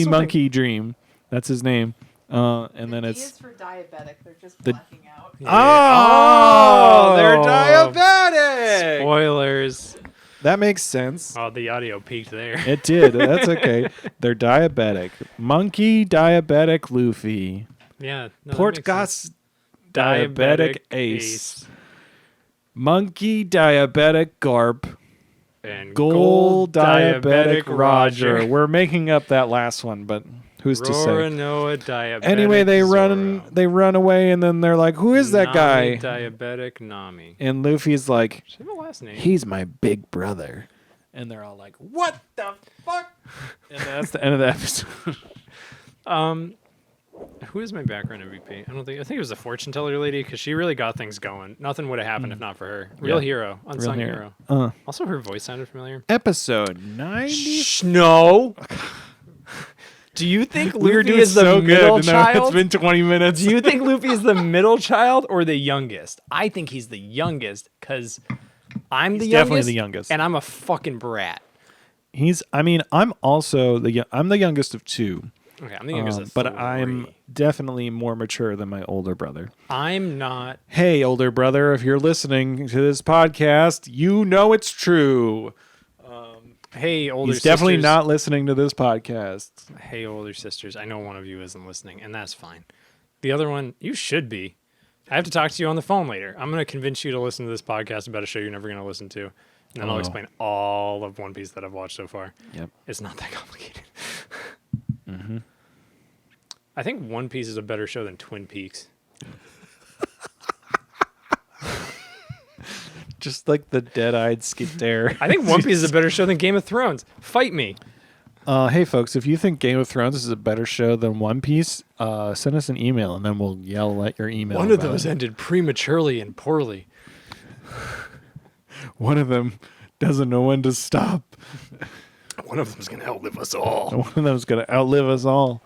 still Monkey Dream. That's his name. And then it's for diabetic. They're just The- blacking out. oh, they're diabetic. Spoilers. That makes sense. Oh, the audio peaked there. It did. That's okay. They're diabetic. Monkey diabetic Luffy. Yeah. No, that makes sense. Portgas diabetic Ace. Monkey diabetic Garp. And Gold diabetic Roger. We're making up that last one, but who's to say? Roranoa diabetic Anyway, they run away, and then they're like, "Who is that guy?" Diabetic Nami. And Luffy's like, She have a last name. "He's my big brother." And they're all like, "What the fuck?" And that's the end of the episode. Who is my background MVP? I think it was the fortune teller lady because she really got things going. Nothing would have happened if not for her. Real Yeah. hero, unsung Real hero. hero. Also, her voice sounded familiar. Episode 90. No. Do you think We were Luffy doing is the so good, middle and now child? it's been 20 minutes. Do you think Luffy is the middle child or the youngest? I think he's the youngest because I'm the He's youngest. definitely the youngest. And I'm a fucking brat. I'm also I'm the youngest of two. Okay, I'm the youngest of but three. I'm definitely more mature than my older brother. I'm not. Hey, older brother, if you're listening to this podcast, you know it's true. Hey, older He's definitely sisters. not listening to this podcast. Hey, older sisters. I know one of you isn't listening, and that's fine. The other one, you should be. I have to talk to you on the phone later. I'm going to convince you to listen to this podcast about a show you're never going to listen to. And then I'll explain all of One Piece that I've watched so far. Yep. It's not that complicated. I think One Piece is a better show than Twin Peaks. Just like the dead-eyed stare. I think One Piece is a better show than Game of Thrones. Fight me. Hey, folks, if you think Game of Thrones is a better show than One Piece, send us an email, and then we'll yell at your email. One of about those it. ended prematurely and poorly. One of them doesn't know when to stop. One of them's going to outlive us all. One of them's going to outlive us all.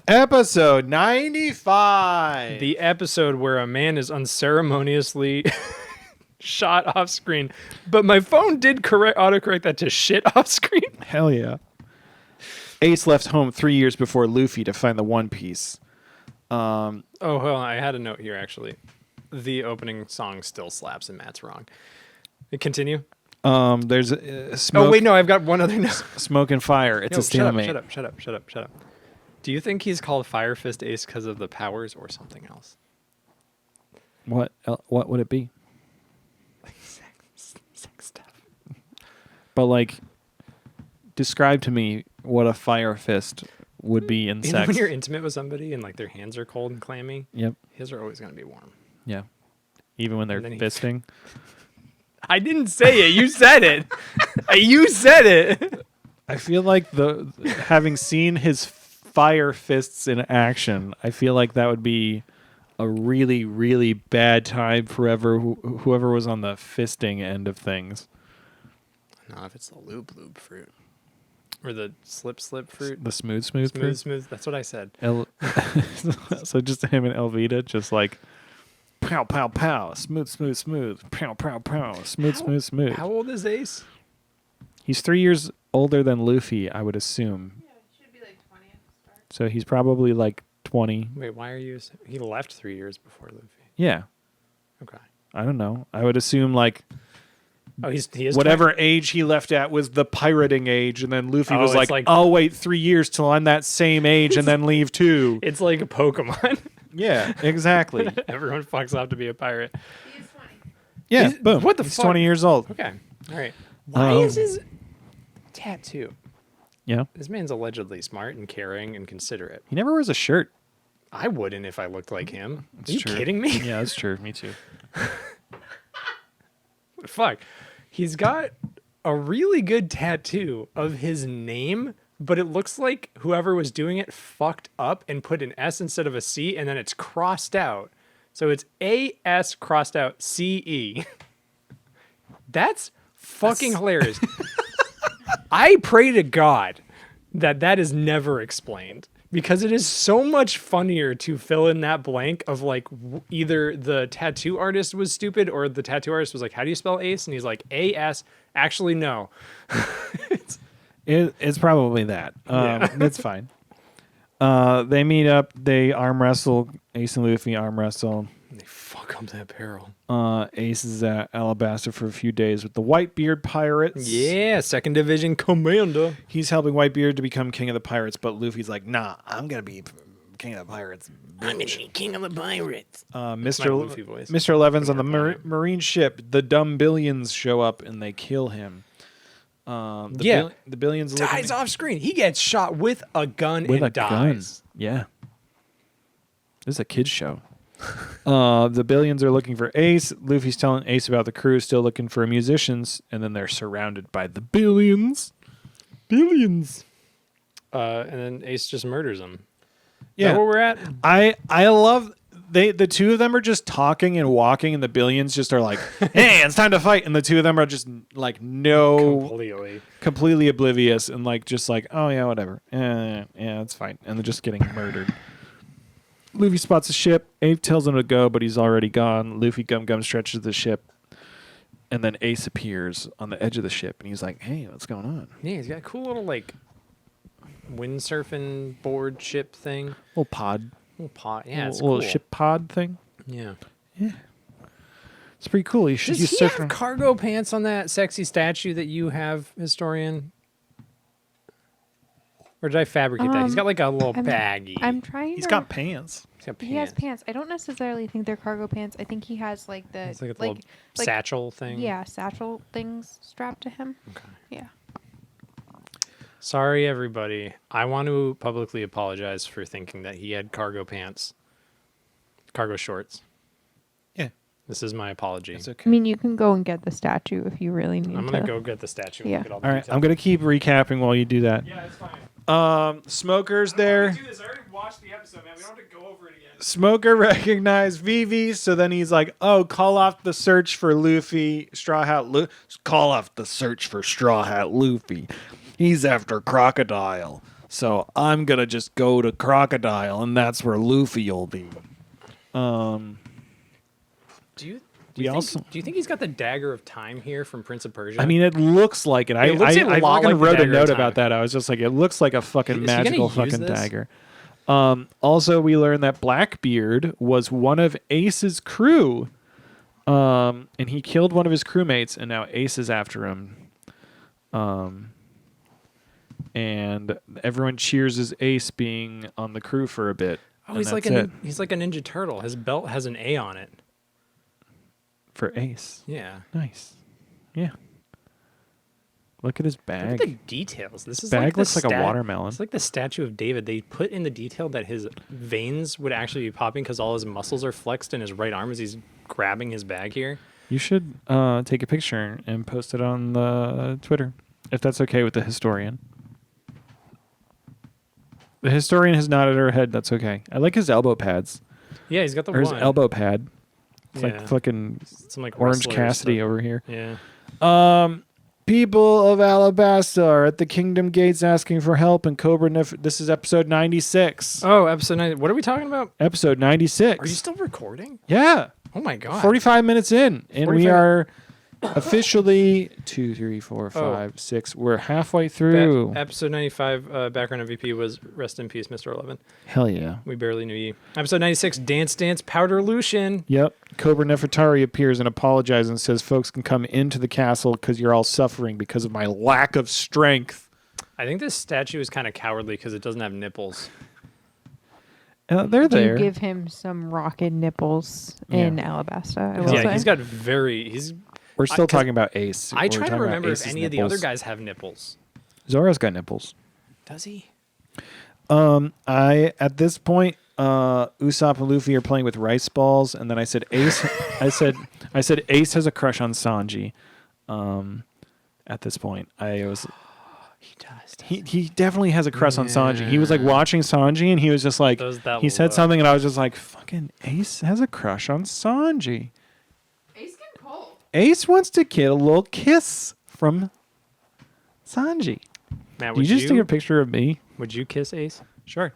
Episode 95. The episode where a man is unceremoniously shot off screen, but my phone did autocorrect that to shit off screen. Hell yeah. Ace left home 3 years before Luffy to find the One Piece. Oh, hold on. I had a note here, actually. The opening song still slaps, and Matt's wrong. Continue. There's smoke. Oh, wait, no. I've got one other note. Smoke and fire. It's No, a stalemate. Shut up. Do you think he's called Fire Fist Ace because of the powers or something else? What would it be? Like sex stuff. But like, describe to me what a fire fist would be in You know sex. when you're intimate with somebody and like their hands are cold and clammy? Yep. His are always going to be warm. Yeah. Even when they're And then he- fisting. I didn't say it. You said it. You said it. I feel like having seen his fire fists in action, I feel like that would be a really, really bad time for whoever was on the fisting end of things. Not if it's the lube fruit. Or the slip fruit. The smooth fruit. Smooth. That's what I said. So just him and Elvita, just like pow pow pow, smooth, pow pow pow, smooth. How old is Ace? He's 3 years older than Luffy, I would assume. Yeah, it should be like 20 at the start. So he's probably like 20. Wait, why are you? He left 3 years before Luffy. Yeah, Okay. I don't know. I would assume like Oh, he is whatever age he left at was the pirating age, and then Luffy Oh, was it's like, "I'll wait 3 years till I'm that same age, and then leave too." It's like a Pokemon. Yeah, exactly. Everyone fucks off to be a pirate. He's 20. Yeah, Is- boom. what the He's fuck? 20 years old. Okay. All right. Why is his tattoo? Yeah, This man's allegedly smart and caring and considerate. he never wears a shirt. I wouldn't if I looked like him. That's Are you true. kidding me? Yeah, that's true. Me too. Fuck. He's got a really good tattoo of his name, but it looks like whoever was doing it fucked up and put an S instead of a C, and then it's crossed out. So it's AS crossed out CE. That's fucking hilarious. I pray to God that is never explained, because it is so much funnier to fill in that blank of like either the tattoo artist was stupid or the tattoo artist was like, how do you spell ace? And he's like, AS. Actually, no. It's probably that. Yeah. It's fine. They meet up. They arm wrestle. Ace and Luffy arm wrestle. They fuck up that barrel. Ace is at Alabasta for a few days with the Whitebeard pirates. Yeah, second division commander. He's helping Whitebeard to become king of the pirates, but Luffy's like, nah, I'm going to be king of the pirates. I'm gonna be king of the pirates. Mr. Luffy voice. Mr. Eleven's on the marine ship. The dumb Billions show up and they kill him. The Billions Dies off screen. He gets shot with a gun with and a gun. dies. Yeah. This is a kid's show. The Billions are looking for Ace. Luffy's telling Ace about the crew still looking for musicians, and then they're surrounded by the Billions. Billions. And then Ace just murders him. Yeah. Is that where we're at? I love the two of them are just talking and walking, and the Billions just are like, "Hey, it's time to fight!" And the two of them are just like completely oblivious and like just like, "Oh yeah, whatever, yeah, it's fine," and they're just getting murdered. Luffy spots a ship. Ape tells him to go, but he's already gone. Luffy Gum stretches the ship, and then Ace appears on the edge of the ship, and he's like, "Hey, what's going on?" Yeah, he's got a cool little like windsurfing board ship thing. Little pod, Little pot. Yeah, it's little cool. ship pod thing. Yeah. It's pretty cool. He should Does use he surfer. have cargo pants on that sexy statue that you have, historian? Or did I fabricate that? He's got like a little baggie. I'm trying He's to... got pants. He's got He has pants. I don't necessarily think they're cargo pants. I think he has like the It's like a little satchel thing. Yeah, satchel things strapped to him. Okay. Yeah. Sorry, everybody. I want to publicly apologize for thinking that he had cargo pants, cargo shorts. Yeah, This is my apology. it's okay. I mean, you can go and get the statue if you really need I'm to. gonna go get the statue. And Yeah. look at all the All right, details. I'm gonna keep recapping while you do that. Yeah, it's fine. Smoker's there. this. I already watched the episode, man. We don't have to go over it again. Smoker recognized Vivi, so then he's like, "Oh, call off the search for Luffy, Straw Hat. Call off the search for Straw Hat Luffy. He's after Crocodile, so I'm gonna just go to Crocodile, and that's where Luffy'll be." Do you think he's got the dagger of time here from Prince of Persia? I mean, it looks like it. I looks a lot fucking like the wrote a dagger of note time. about that. I was just like, it looks like a fucking Is he gonna magical use fucking this? dagger. Also, we learned that Blackbeard was one of Ace's crew, and he killed one of his crewmates, and now Ace is after him. And everyone cheers as Ace being on the crew for a bit. oh, and he's like that's it he's like a Ninja Turtle. His belt has an A on it. for Ace. Yeah. Nice. Yeah. Look at his Look bag. at the details. This is Bag like the looks like a watermelon. It's like the statue of David. They put in the detail that his veins would actually be popping because all his muscles are flexed in his right arm as he's grabbing his bag here. You should take a picture and post it on the Twitter, if that's okay with the historian. The historian has nodded her head. That's okay. I like his elbow pads. Yeah, he's got the Or his one. elbow pad. It's Yeah. like fucking Some like Orange wrestler Cassidy stuff. over here. Yeah. People of Alabasta are at the kingdom gates asking for help, and this is episode 96. Oh, episode 9. What are we talking about? Episode 96. Are you still recording? Yeah. Oh my god. 45 minutes in, and we 45 are officially 2, 3, 4, 5, 6. We're halfway through. Episode 95, background MVP was Rest in Peace, Mr. 11. Hell yeah. We barely knew you. Episode 96, Dance Dance Powder Lucian. Yep. Cobra Nefertari appears and apologizes and says folks can come into the castle because you're all suffering because of my lack of strength. I think this statue is kind of cowardly because it doesn't have nipples. They're Do there. give him some rocket nipples in Alabasta. I will Yeah, say. he's got he's. We're still 'cause talking about Ace. I We're try to talking about remember if Ace's any of the other nipples. guys have nipples. Zora's got nipples. Does he? At this point, Usopp and Luffy are playing with rice balls, and then I said Ace. I said Ace has a crush on Sanji. At this point, I was. He does. He definitely has a crush on Sanji. He was like watching Sanji, and he was just like he said something, and I was just like, "Fucking Ace has a crush on Sanji." Ace can call. Ace wants to get a little kiss from Sanji. Matt, Did you just take a picture of me? Would you kiss Ace? Sure.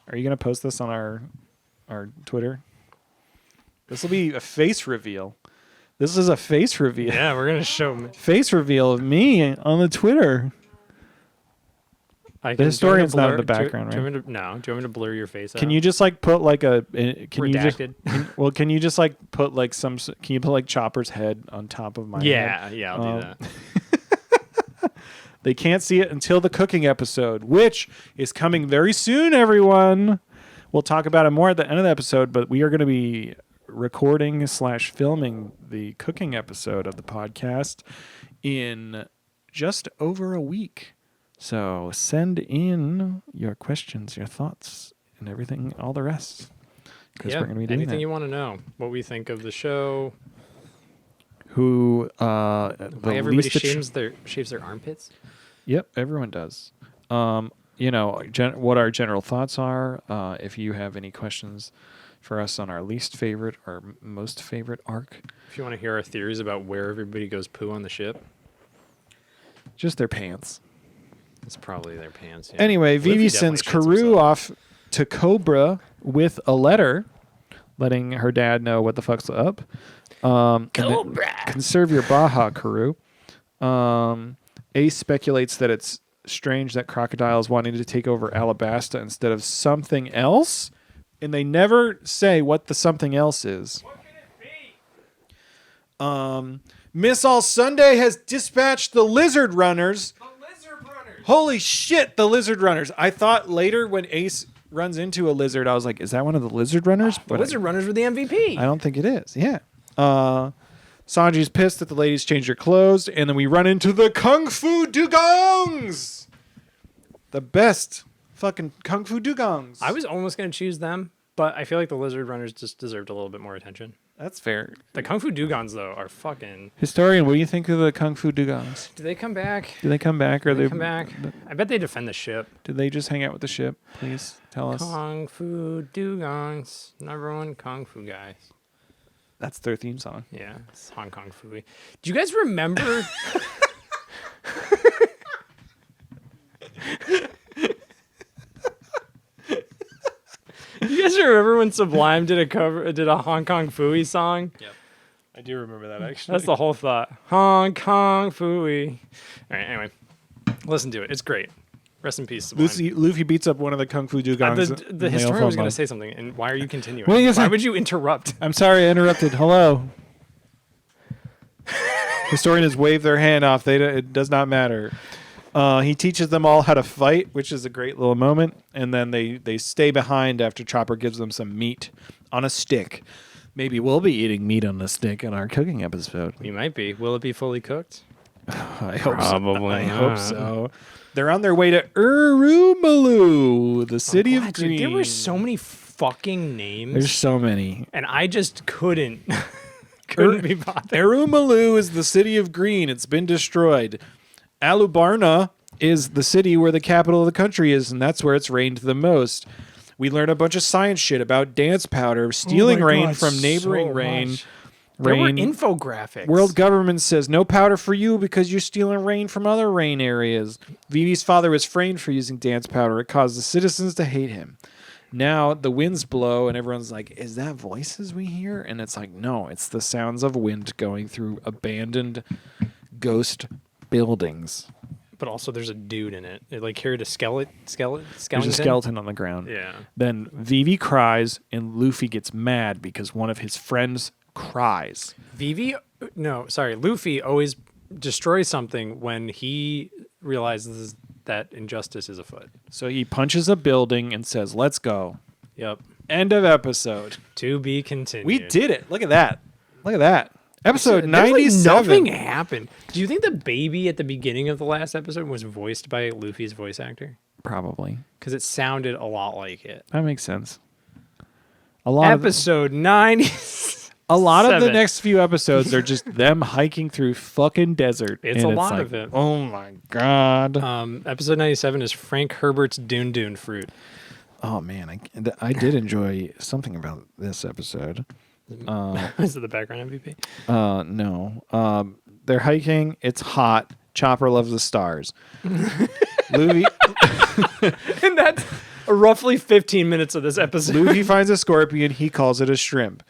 Are you gonna post this on our Twitter? This will be a face reveal. This is a face reveal. Yeah, we're gonna show him. Face reveal of me on the Twitter. The historian's not in the background, Do you right? want me to, no. Do you want me to blur your face out? Can you just like put like Redacted. Can you just like put like can you put like Chopper's head on top of my head? Yeah, I'll do that. They can't see it until the cooking episode, which is coming very soon, everyone. We'll talk about it more at the end of the episode, but we are going to be recording/filming the cooking episode of the podcast in just over a week. So send in your questions, your thoughts, and everything, all the rest. Because we're going to be doing anything that. you want to know. What we think of the show. Who Why everybody shaves their armpits. Yep, everyone does. What our general thoughts are. If you have any questions for us on our least favorite or most favorite arc, If you want to hear our theories about where everybody goes poo on the ship, just their pants. it's probably their pants. Yeah. Anyway, Luffy Vivi definitely sends shits Karoo himself. off to Cobra with a letter, letting her dad know what the fuck's up. Cobra! Conserve your Baja, Karoo. Ace speculates that it's strange that Crocodile is wanting to take over Alabasta instead of something else, and they never say what the something else is. What can it be? Miss All Sunday has dispatched the Lizard Runners. Holy shit, the Lizard Runners. I thought later when Ace runs into a lizard, I was like, is that one of the Lizard Runners? The Lizard Runners were the MVP. I don't think it is. Yeah. Sanji's pissed that the ladies changed their clothes, and then we run into the Kung Fu Dugongs. The best fucking Kung Fu Dugongs. I was almost going to choose them, but I feel like the Lizard Runners just deserved a little bit more attention. That's fair. The Kung Fu Dugons, though, are fucking... Historian, what do you think of the Kung Fu Dugongs? Do they come back? Do they come back? Or Do they come back? I bet they defend the ship. Do they just hang out with the ship? Please tell us. Kung Fu Dugongs. Number one Kung Fu guys. That's their theme song. Yeah, it's Hong Kong Fooey. Do you guys remember... You guys remember when Sublime did a Hong Kong Fooey song? Yep. I do remember that, actually. That's the whole thought. Hong Kong Fooey. All right, anyway. Listen to it. It's great. Rest in peace, Sublime. Luffy beats up one of the Kung Fu Dugongs. The historian was going to say something, and why are you continuing? What are you gonna Why say? would you interrupt? I'm sorry I interrupted. Hello. Historian has waved their hand off. It does not matter. He teaches them all how to fight, which is a great little moment. And then they stay behind after Chopper gives them some meat on a stick. Maybe we'll be eating meat on a stick in our cooking episode. We might be. Will it be fully cooked? I hope Probably so. I not. hope so. They're on their way to Urumalu, the city of Dude, green. there were so many fucking names, There's so many. and I just couldn't be bothered. Urumalu is the city of green. It's been destroyed. Alubarna is the city where the capital of the country is, and that's where it's rained the most. We learn a bunch of science shit about dance powder, stealing rain from neighboring rain. There were Rain. infographics. World government says no powder for you because you're stealing rain from other rain areas. Vivi's father was framed for using dance powder. It caused the citizens to hate him. Now the winds blow and everyone's like, is that voices we hear? And it's like, no, it's the sounds of wind going through abandoned ghost buildings. But also there's a dude in it. It like carried a skeleton. There's a skeleton on the ground. Yeah. Then Vivi cries and Luffy gets mad because one of his friends cries. Luffy always destroys something when he realizes that injustice is afoot. So he punches a building and says, let's go. Yep. End of episode. To be continued. We did it. Look at that. Look at that. Episode There's 97. Like nothing happened. Do you think the baby at the beginning of the last episode was voiced by Luffy's voice actor? Probably. Because it sounded a lot like it. That makes sense. Episode 90. A lot of the next few episodes are just them hiking through fucking desert. It's a lot of it. Oh my God. Episode 97 is Frank Herbert's Dune Dune Fruit. Oh man, I did enjoy something about this episode. Is it the background MVP? No. They're hiking. It's hot. Chopper loves the stars. Luffy And that's roughly 15 minutes of this episode. Luffy finds a scorpion. He calls it a shrimp.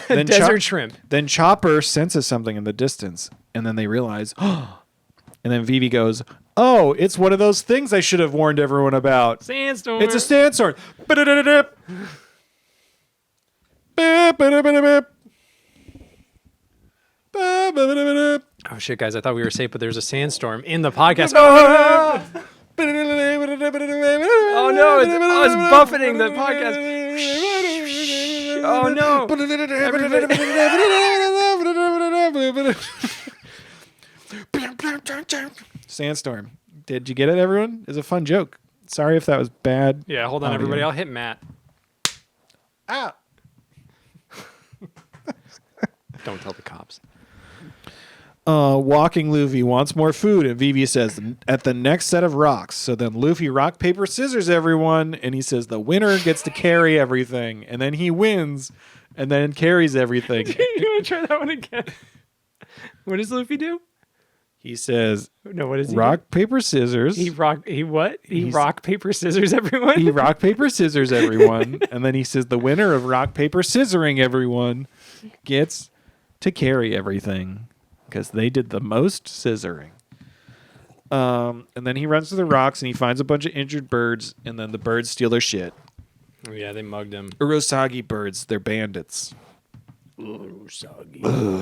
Then Desert shrimp. Then Chopper senses something in the distance, and then they realize, oh. And then Vivi goes, oh, it's one of those things I should have warned everyone about. Sandstorm. It's a sandstorm. Ba-da-da-da-dip. Ba-ba-da-ba-da-bip. Ba-ba-da-ba-da-bip. Oh shit, guys! I thought we were safe, but there's a sandstorm in the podcast. Oh no! It's buffeting the podcast. Oh no! Sandstorm. Did you get it, everyone? It's a fun joke. Sorry if that was bad. Yeah, hold on, everybody. I'll hit Matt. Ah. Don't tell the cops. Walking Luffy wants more food, and Vivi says, at the next set of rocks. So then Luffy rock, paper, scissors everyone, and he says the winner gets to carry everything, and then he wins, and then carries everything. You want to try that one again? What does Luffy do? He says, no, what is he rock, do? paper, scissors. He rock, paper, scissors everyone? He rock, paper, scissors everyone, and then he says the winner of rock, paper, scissoring everyone gets to carry everything. Because they did the most scissoring. And then he runs to the rocks and he finds a bunch of injured birds, and then the birds steal their shit. Oh, yeah, they mugged him. Urosagi birds, they're bandits. Urosagi.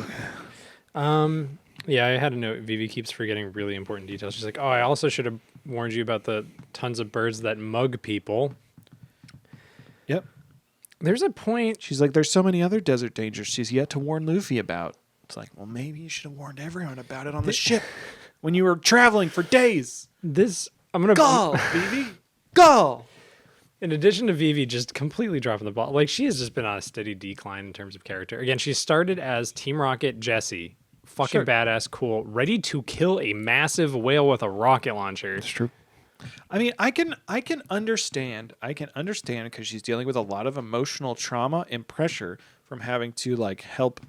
Yeah, I had a note. Vivi keeps forgetting really important details. She's like, oh, I also should have warned you about the tons of birds that mug people. Yep. There's a point. She's like, there's so many other desert dangers she's yet to warn Luffy about. It's like, well, maybe you should have warned everyone about it on the ship when you were traveling for days. I'm gonna go, Vivi, go. In addition to Vivi just completely dropping the ball, like she has just been on a steady decline in terms of character. Again, she started as Team Rocket Jessie, fucking badass, cool, ready to kill a massive whale with a rocket launcher. That's true. I mean, I can understand because she's dealing with a lot of emotional trauma and pressure from having to like help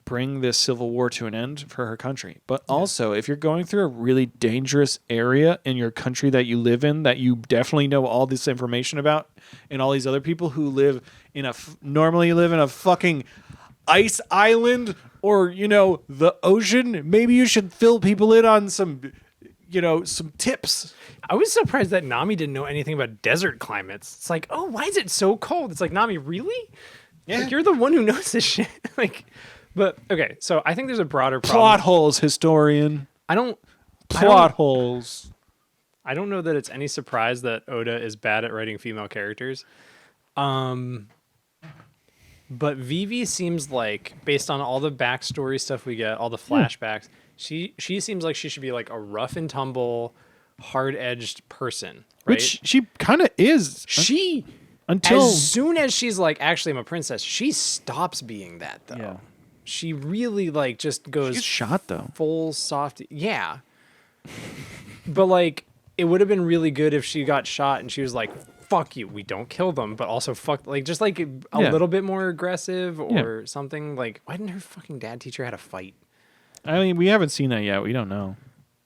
bring this civil war to an end for her country. But also, if you're going through a really dangerous area in your country that you live in, that you definitely know all this information about, and all these other people who normally live in a fucking ice island or, the ocean, maybe you should fill people in on some tips. I was surprised that Nami didn't know anything about desert climates. It's like, oh, why is it so cold? It's like, Nami, really? Yeah. Like, you're the one who knows this shit. But okay, so I think there's a broader problem. Plot holes, historian. Plot holes. I don't know that it's any surprise that Oda is bad at writing female characters. But Vivi seems like, based on all the backstory stuff we get, all the flashbacks, she seems like she should be like a rough and tumble, hard-edged person, right? Which she kind of is. As soon as she's like, actually, I'm a princess, she stops being that, though. Yeah. She really like just goes. She's shot though. Full soft. Yeah. But like, it would have been really good if she got shot and she was like fuck you. We don't kill them, but also fuck, like, just like a Yeah. little bit more aggressive or something. Like, why didn't her fucking dad teach her how to fight? I mean, we haven't seen that yet. We don't know.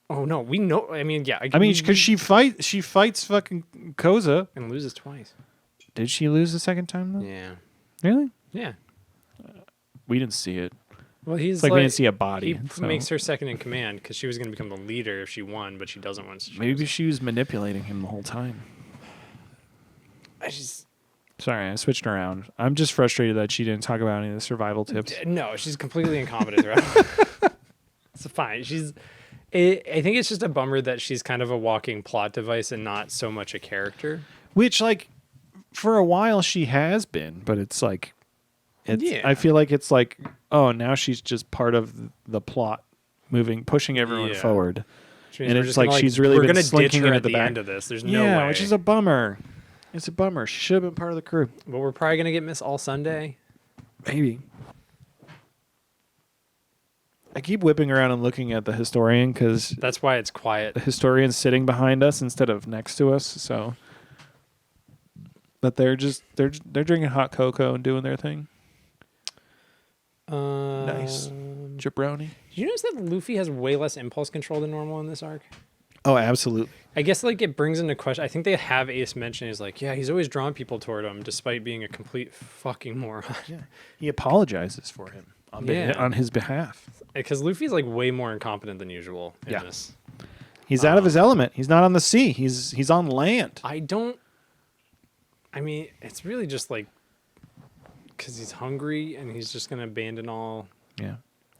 Oh no, we know. I mean, yeah. I mean, because she fights fucking Koza. and loses twice. Did she lose the second time though? Yeah. Really? Yeah. We didn't see it. Well, he's It's like we didn't see a body. He so makes her second in command because she was going to become the leader if she won, but she doesn't win. So maybe she was manipulating him the whole time. I just Sorry, I switched around. I'm just frustrated that she didn't talk about any of the survival tips. no, she's completely incompetent. Right? It's fine. I think it's just a bummer that she's kind of a walking plot device and not so much a character. Which, like, for a while she has been, but it's like, Yeah. I feel like it's like, oh, now she's just part of the plot, pushing everyone Yeah. forward. Which means And we're it's just like gonna, she's really we're been gonna ditch slinking her into at the the back. end of this. There's no Yeah, way. which is a bummer. It's a bummer. She should have been part of the crew. But we're probably gonna get Miss All Sunday. Maybe. I keep whipping around and looking at the historian because That's why it's quiet. the historian's sitting behind us instead of next to us. So, but they're drinking hot cocoa and doing their thing. Nice. Jabroni. Did you notice that Luffy has way less impulse control than normal in this arc? Oh, absolutely. I guess like it brings into question. I think they have Ace mention. He's like, yeah, he's always drawn people toward him, despite being a complete fucking moron. Yeah. He apologizes for him on his behalf. Because Luffy's like way more incompetent than usual in Yeah. this. He's out of his element. He's not on the sea. He's on land. I mean, it's really just like because he's hungry and he's just gonna abandon all. Yeah.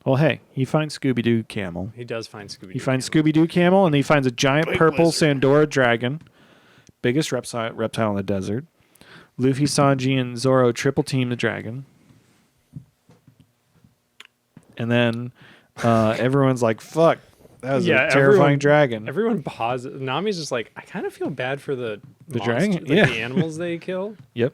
Well, hey, he finds Scooby-Doo Camel. He does find Scooby. He finds Scooby-Doo Camel, and he finds a giant purple Sandora dragon, biggest reptile in the desert. Luffy, Sanji, and Zoro triple team the dragon. And then everyone's like, fuck, that was a terrifying dragon. Everyone pauses. Nami's just like, I kind of feel bad for the dragon? like Yeah. the animals they kill Yep.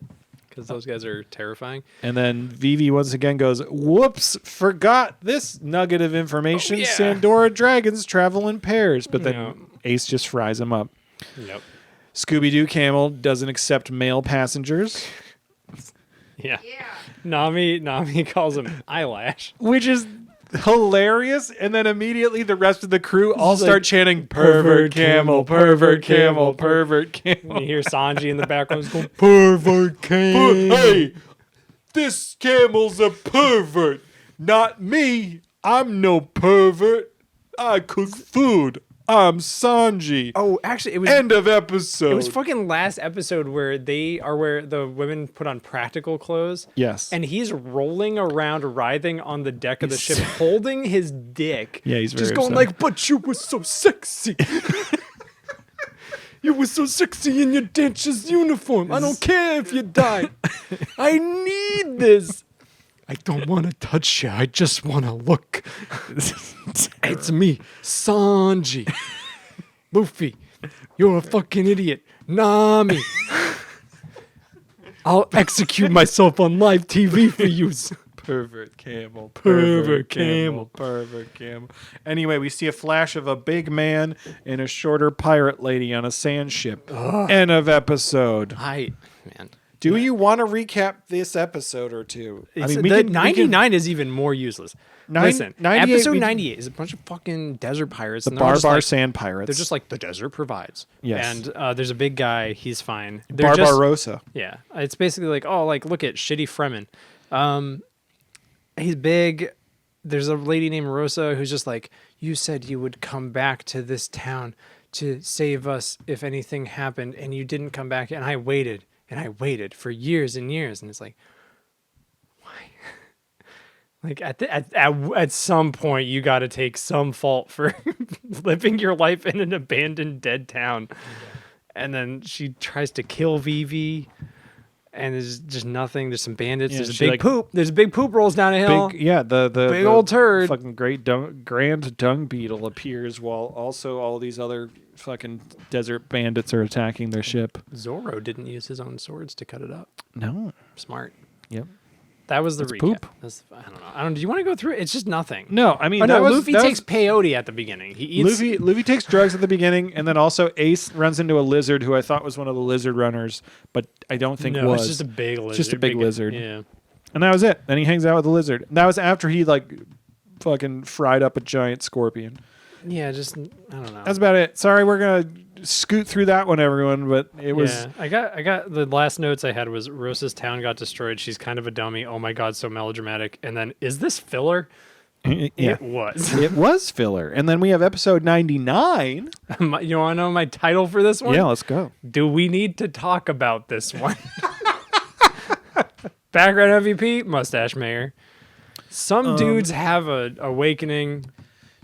because those guys are terrifying. And then Vivi once again goes, whoops, forgot this nugget of information. Oh, yeah. Sandora dragons travel in pairs. But then Yeah. Ace just fries him up. Yep. Scooby-Doo Camel doesn't accept male passengers, Yeah. Nami calls him eyelash. which is hilarious. And then immediately the rest of the crew all It's start like, chanting, pervert camel, pervert camel, pervert camel. And you hear Sanji in the background going, pervert king. Hey, this camel's a pervert, not me. I'm no pervert. I cook food. I'm Sanji. Oh, actually, it was End of episode. It was fucking last episode where where the women put on practical clothes. Yes. And he's rolling around, writhing on the deck of the ship, holding his dick. Yeah, he's just very going upset. like, "But you were so sexy. You were so sexy in your dentures uniform. I don't care if you die. I need this. I don't want to touch you. I just want to look. It's me, Sanji. Luffy, you're a fucking idiot. Nami. I'll execute myself on live TV for you. Pervert camel. Pervert camel. Pervert camel. Anyway, we see a flash of a big man and a shorter pirate lady on a sand ship. End of episode. Man. Do you want to recap this episode or two? We can 99 is even more useless. Listen, 98 episode 98 is a bunch of fucking desert pirates. The and they're just Barbar like- Sand Pirates. They're just like, the desert provides. Yes. And there's a big guy. He's fine. They're just- Barbarossa. Yeah. It's basically like, oh, like, look at shitty Fremen. He's big. There's a lady named Rosa who's just like, you said you would come back to this town to save us if anything happened, and you didn't come back. And I waited for years and years. And it's like, why? Like at some point, you got to take some fault for living your life in an abandoned dead town. And then she tries to kill Vivi. And there's just nothing. There's some bandits. Yeah, There's a she, big like- poop. There's a big poop rolls down a hill. The Big old turd. Fucking grand dung beetle appears while also all these other fucking desert bandits are attacking their ship. Zoro didn't use his own swords to cut it up. No. Smart. Yep. That was the That's recap. poop. I don't know. Do you want to go through it? It's just nothing. No, I mean, Oh, no, that was, Luffy that takes was, peyote at the beginning. He eats. Luffy takes drugs at the beginning, and then also Ace runs into a lizard who I thought was one of the lizard runners, but I don't think no, was. it's just a big lizard. Just a big lizard. Yeah. And that was it. Then he hangs out with the lizard. And that was after he like fucking fried up a giant scorpion. Yeah, just I don't know. That's about it. Sorry, we're gonna scoot through that one, everyone. But it was Yeah, I got the last notes I had was Rosa's town got destroyed. She's kind of a dummy. Oh my god, so melodramatic. And then is this filler? yeah. It was. It was filler. And then we have episode 99. You want to know my title for this one? Yeah, let's go. Do we need to talk about this one? Background MVP, mustache mayor. Some dudes have a awakening.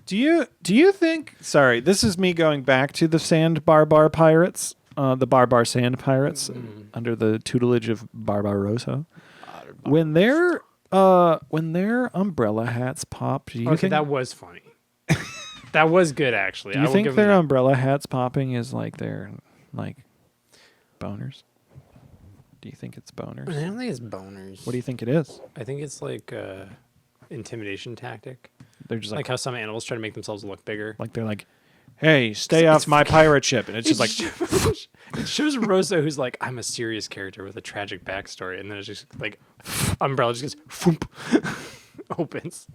Do you think? Sorry, this is me going back to the Sand Barbar Pirates, the Barbar Sand Pirates, under the tutelage of Barbarossa. When their umbrella hats pop, do you Okay, think that was funny. That was good, actually. do I you will think give their them that. umbrella hats popping is like their like boners? Do you think it's boners? I don't think it's boners. What do you think it is? I think it's like intimidation tactic. They're just Like like how some animals try to make themselves look bigger. they're like, hey, stay off my pirate ship, and it's just like. It shows Rosa, who's like, I'm a serious character with a tragic backstory, and then it's just like, umbrella just goes, foomp, opens.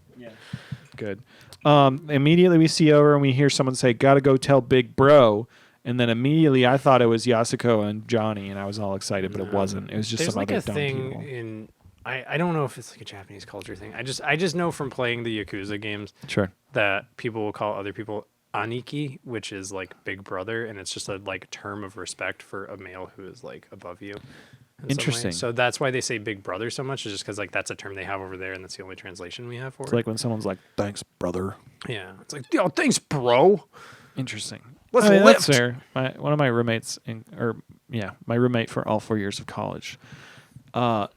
Good. Immediately we see over and we hear someone say, "Gotta go tell Big Bro," and then immediately I thought it was Yasuko and Johnny, and I was all excited, but it wasn't. It was just There's some like other a dumb thing people. in. I don't know if it's like a Japanese culture thing. I just know from playing the Yakuza games Sure. that people will call other people aniki, which is like big brother, and it's just a like term of respect for a male who is like above you. in some way. Interesting. So that's why they say big brother so much, is just because like that's a term they have over there, and that's the only translation we have for It's it. like when someone's like, "Thanks, brother." Yeah, it's like, yo, thanks, bro. Interesting. Let's I mean, that's lift. fair. One of my roommates, my roommate for all 4 years of college,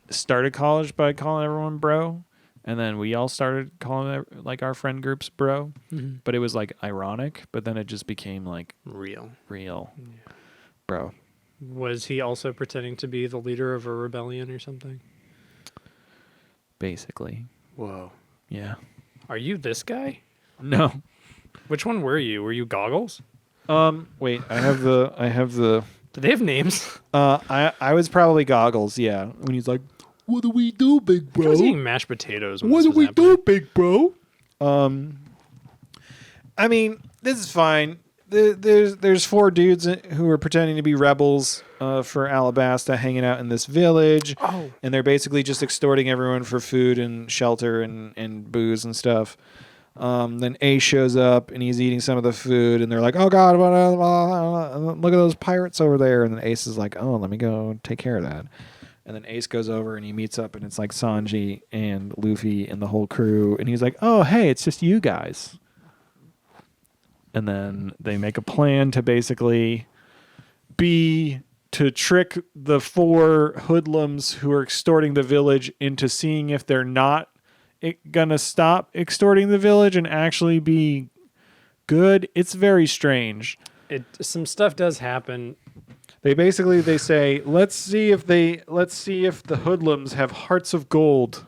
started college by calling everyone bro, and then we all started calling like our friend groups bro. But it was like ironic. But then it just became like Real. bro. Was he also pretending to be the leader of a rebellion or something? Basically, Whoa. yeah. Are you this guy? No. Which one were you? Were you Goggles? Wait. I have the. Did they have names? I was probably Goggles. Yeah. When he's like, "What do we do, big I bro? was eating mashed potatoes. When What this do was we happening. do, big bro?" I mean, this is fine. There's 4 dudes who are pretending to be rebels for Alabasta, hanging out in this village, Oh. and they're basically just extorting everyone for food and shelter and booze and stuff. Then Ace shows up and he's eating some of the food, and they're like, "Oh God, look at those pirates over there!" And then Ace is like, "Oh, let me go take care of that." And then Ace goes over and he meets up, and it's like Sanji and Luffy and the whole crew, and he's like, "Oh, hey, it's just you guys." And then they make a plan to basically to trick the 4 hoodlums who are extorting the village into seeing if they're not gonna stop extorting the village and actually be good. It's very strange. Some stuff does happen. They say, let's see if the hoodlums have hearts of gold.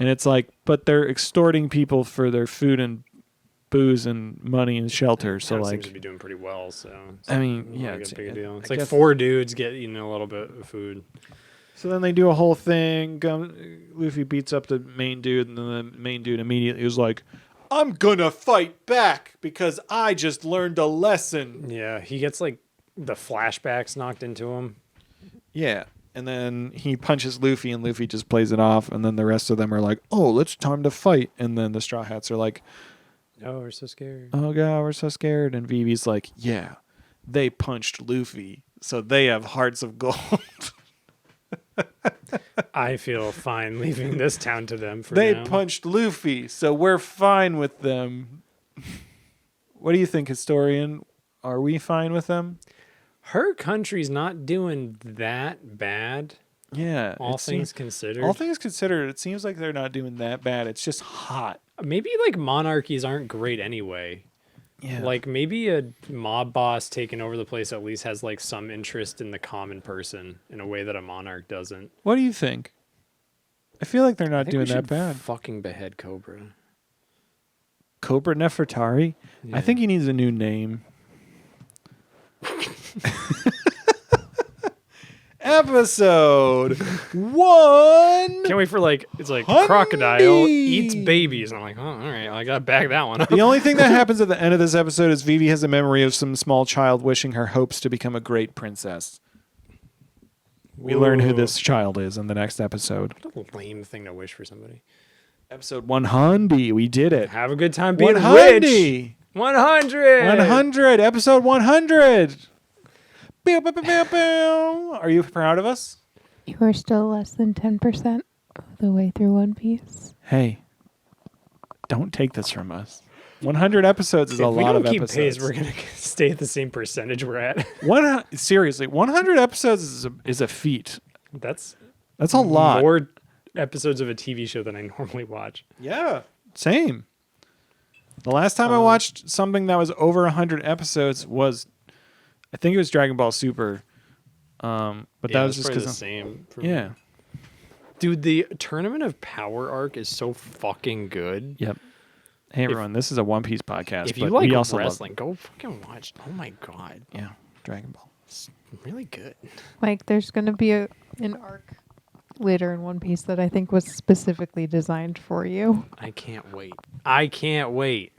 And it's like, but they're extorting people for their food and booze and money and shelter. So Town like, seems to be doing pretty well. So I mean, not yeah, like a big deal. I It's like guess- 4 dudes get eating a little bit of food. So then they do a whole thing. Luffy beats up the main dude, and then the main dude immediately was like, "I'm gonna fight back because I just learned a lesson." Yeah, he gets like the flashbacks knocked into him. Yeah. And then he punches Luffy, and Luffy just plays it off. And then the rest of them are like, "Oh, it's time to fight." And then the Straw Hats are like, Oh, we're so scared. "Oh God, we're so scared." And Vivi's like, "Yeah, they punched Luffy, so they have hearts of gold." I feel fine leaving this town to them for They now. punched Luffy, so we're fine with them. What do you think, historian? Are we fine with them? Her country's not doing that bad, Yeah. all things considered. all things considered, it seems like they're not doing that bad. It's just hot. Maybe like monarchies aren't great anyway. Yeah. Like maybe a mob boss taking over the place at least has like some interest in the common person in a way that a monarch doesn't. What do you think? I feel like they're I not think doing we that should bad. Fucking behead Cobra. Cobra Nefertari? Yeah. I think he needs a new name. Episode 1. Can't wait for it's like Hundy! crocodile eats babies. And I'm like, oh, all right, I gotta back that one up. The only thing that happens at the end of this episode is Vivi has a memory of some small child wishing her hopes to become a great princess. We learn who Whoa. this child is in the next episode. What a lame thing to wish for somebody. Episode 100. We did it. Have a good time being 100. rich. 100. 100. Episode 100. Pew, pew, pew, pew, pew. Are you proud of us? You are still less than 10% of the way through One Piece. Hey, don't take this from us. 100 episodes is a If we lot don't of keep episodes. pace, we're gonna stay at the same percentage we're at. Seriously, 100 episodes is a feat. That's That's a lot. more episodes of a TV show than I normally watch. Yeah, same. The last time I watched something that was over 100 episodes was, I think it was Dragon Ball Super. But that was just probably the because. same. For Yeah. me. Dude, the Tournament of Power arc is so fucking good. Yep. Hey everyone, this is a One Piece podcast. If you but like we also wrestling, go fucking watch. Oh my god, yeah, Dragon Ball. it's really good. Like, there's going to be an arc later in One Piece that I think was specifically designed for you. I can't wait. I can't wait.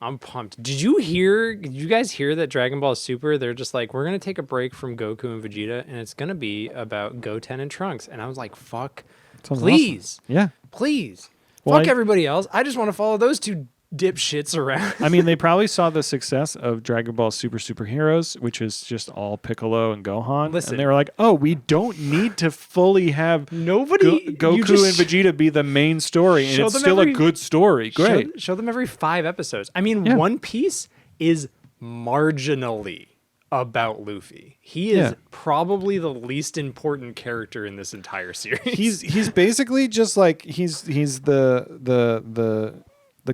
I'm pumped. Did you guys hear that Dragon Ball Super, they're just like, we're going to take a break from Goku and Vegeta, and it's going to be about Goten and Trunks. And I was like, fuck, Sounds please, awesome. Yeah. please. Well, Fuck everybody else. I just want to follow those two dipshits around. I mean, they probably saw the success of Dragon Ball Superheroes, which is just all Piccolo and Gohan. Listen. And they were like, oh, we don't need to fully have Nobody, you Goku just and Vegeta be the main story. And show it's them still every- a good story. Great. Show them every 5 episodes. I mean, Yeah. One Piece is marginally about Luffy. He is Yeah. probably the least important character in this entire series. He's basically just like he's the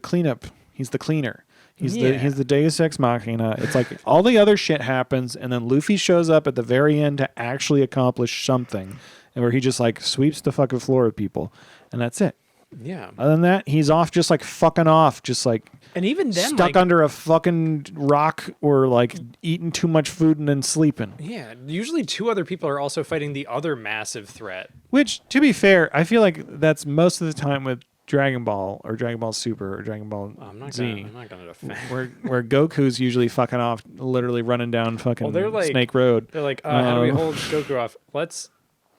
cleanup. He's the cleaner. He's the Deus Ex Machina. It's like all the other shit happens, and then Luffy shows up at the very end to actually accomplish something, and where he just like sweeps the fucking floor with people, and that's it. yeah. Other than that, he's off just like fucking off, just like And even then, stuck like, under a fucking rock or like eating too much food and then sleeping. yeah, usually 2 other people are also fighting the other massive threat. Which, to be fair, I feel like that's most of the time with Dragon Ball or Dragon Ball Super or Dragon Ball Z. I'm not gonna defend. where Goku's usually fucking off, literally running down fucking Well, they're like- Snake Road. They're like, how do we hold Goku off? Let's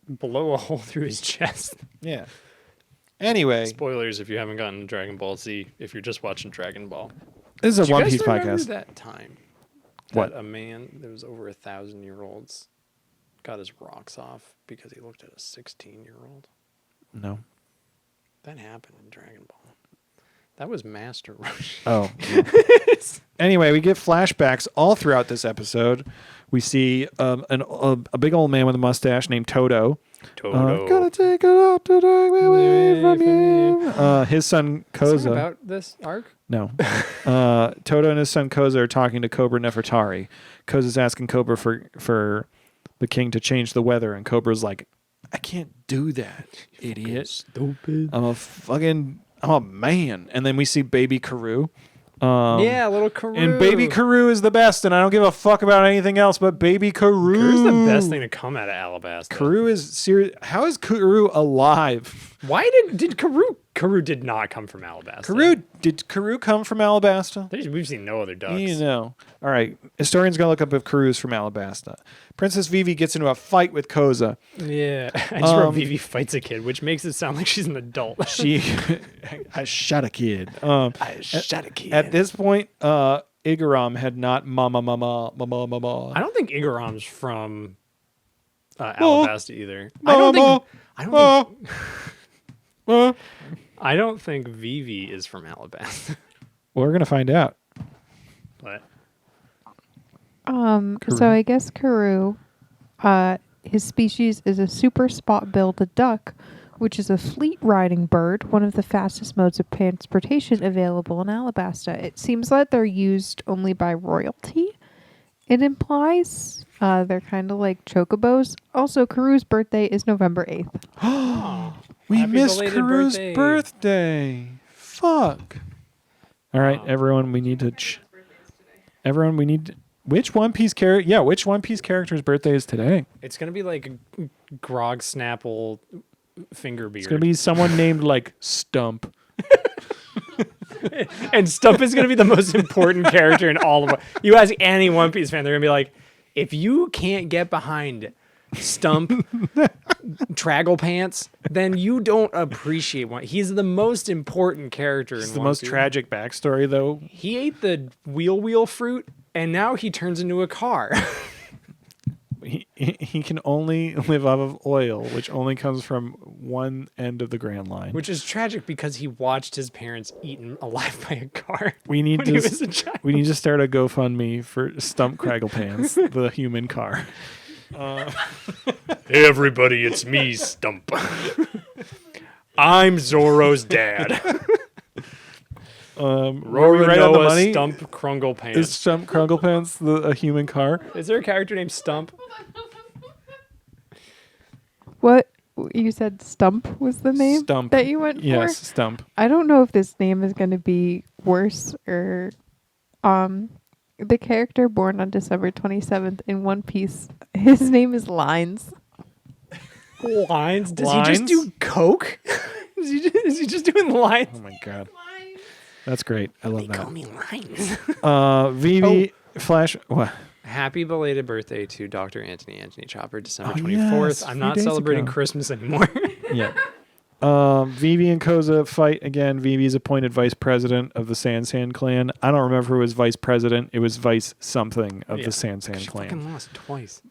blow a hole through his chest. Yeah. Anyway, Spoilers if you haven't gotten Dragon Ball Z, if you're just watching Dragon Ball. this is a Do you One guys Piece remember podcast. that time What? that a man that was over 1,000-year-olds got his rocks off because he looked at a 16-year-old? No. That happened in Dragon Ball. That was Master Roshi. Oh. yeah. Anyway, we get flashbacks all throughout this episode. We see a big old man with a mustache named Toto. Gotta take it up to take me away from you. His son Is that Koza. about this arc? No. Toto and his son Koza are talking to Cobra Nefertari. Koza's asking Cobra for the king to change the weather, and Cobra's like, I can't do that, idiot. Stupid. I'm a man. And then we see baby Karoo. Yeah, little Karoo. And baby Karoo is the best, and I don't give a fuck about anything else but baby Karoo. Karoo's the best thing to come out of Alabasta. Karoo is serious. How is Karoo alive? Why did Karoo? Karoo did not come from Alabasta. Did Karoo come from Alabasta? We've seen no other ducks. You know. All right. Historians going to look up if Karoo's from Alabasta. Princess Vivi gets into a fight with Koza. Yeah. I just wrote Vivi fights a kid, which makes it sound like she's an adult. I shot a kid. I shot a kid. At this point, Igaram had not mama. I don't think Igaram's from Oh. Alabasta either. I don't think Vivi is from Alabasta. Well, we're going to find out. But So I guess Karoo, his species is a super spot-billed duck, which is a fleet riding bird, one of the fastest modes of transportation available in Alabasta. It seems that they're used only by royalty. It implies they're kind of like chocobos. Also, Karoo's birthday is November 8th. We Happy missed belated Karu's birthday. birthday. Fuck. All right, everyone, we need to... everyone, we need... Which One Piece character... Yeah, which One Piece character's birthday is today? It's gonna be like Grog Snapple Fingerbeard. It's going to be someone named, like, Stump. And Stump is gonna be the most important character in all of it. You ask any One Piece fan, they're gonna be like, if you can't get behind Stump Traggle Pants, then you don't appreciate one. He's the most important character in It's the One most Piece. tragic backstory, though. He ate the wheel fruit, and now he turns into a car. He can only live off of oil, which only comes from one end of the Grand Line. Which is tragic because he watched his parents eaten alive by a car. We need when he was a child. We need to start a GoFundMe for Stump Craggle Pants, the human car. Hey everybody, it's me, Stump. I'm Zoro's dad. Rory right on the money. Stump Krungle Is Pants. Stump Crungle Pants a human car? Is there a character named Stump? What you said? Stump was the name Stump. that you went Yes, for. Stump. I don't know if this name is going to be worse or, the character born on December 27th in One Piece. His name is Lines. Lines? Does he just do coke? Is he just doing lines? Oh my god, that's great. I love that. me Lines. Vivi Flash. What? Happy belated birthday to Dr. Anthony Chopper, December Oh, 24th. yes, a I'm few not days celebrating ago. Christmas anymore. Yeah. Vivi and Koza fight again. Vivi's appointed vice president of the Sansan clan. I don't remember who was vice president. It was vice something of the Sansan She clan. fucking lost twice.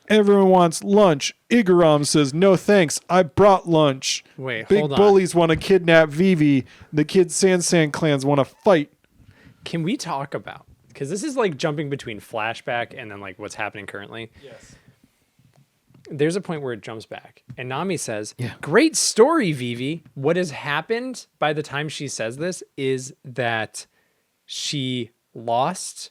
Everyone wants lunch. Igaram says, no thanks. I brought lunch. Wait, Big hold on. bullies want to kidnap Vivi. The kids Sansan clans want to fight. Can we talk about, because this is like jumping between flashback and then like what's happening currently. Yes. There's a point where it jumps back and Nami says, Yeah. great story, Vivi. What has happened by the time she says this is that she lost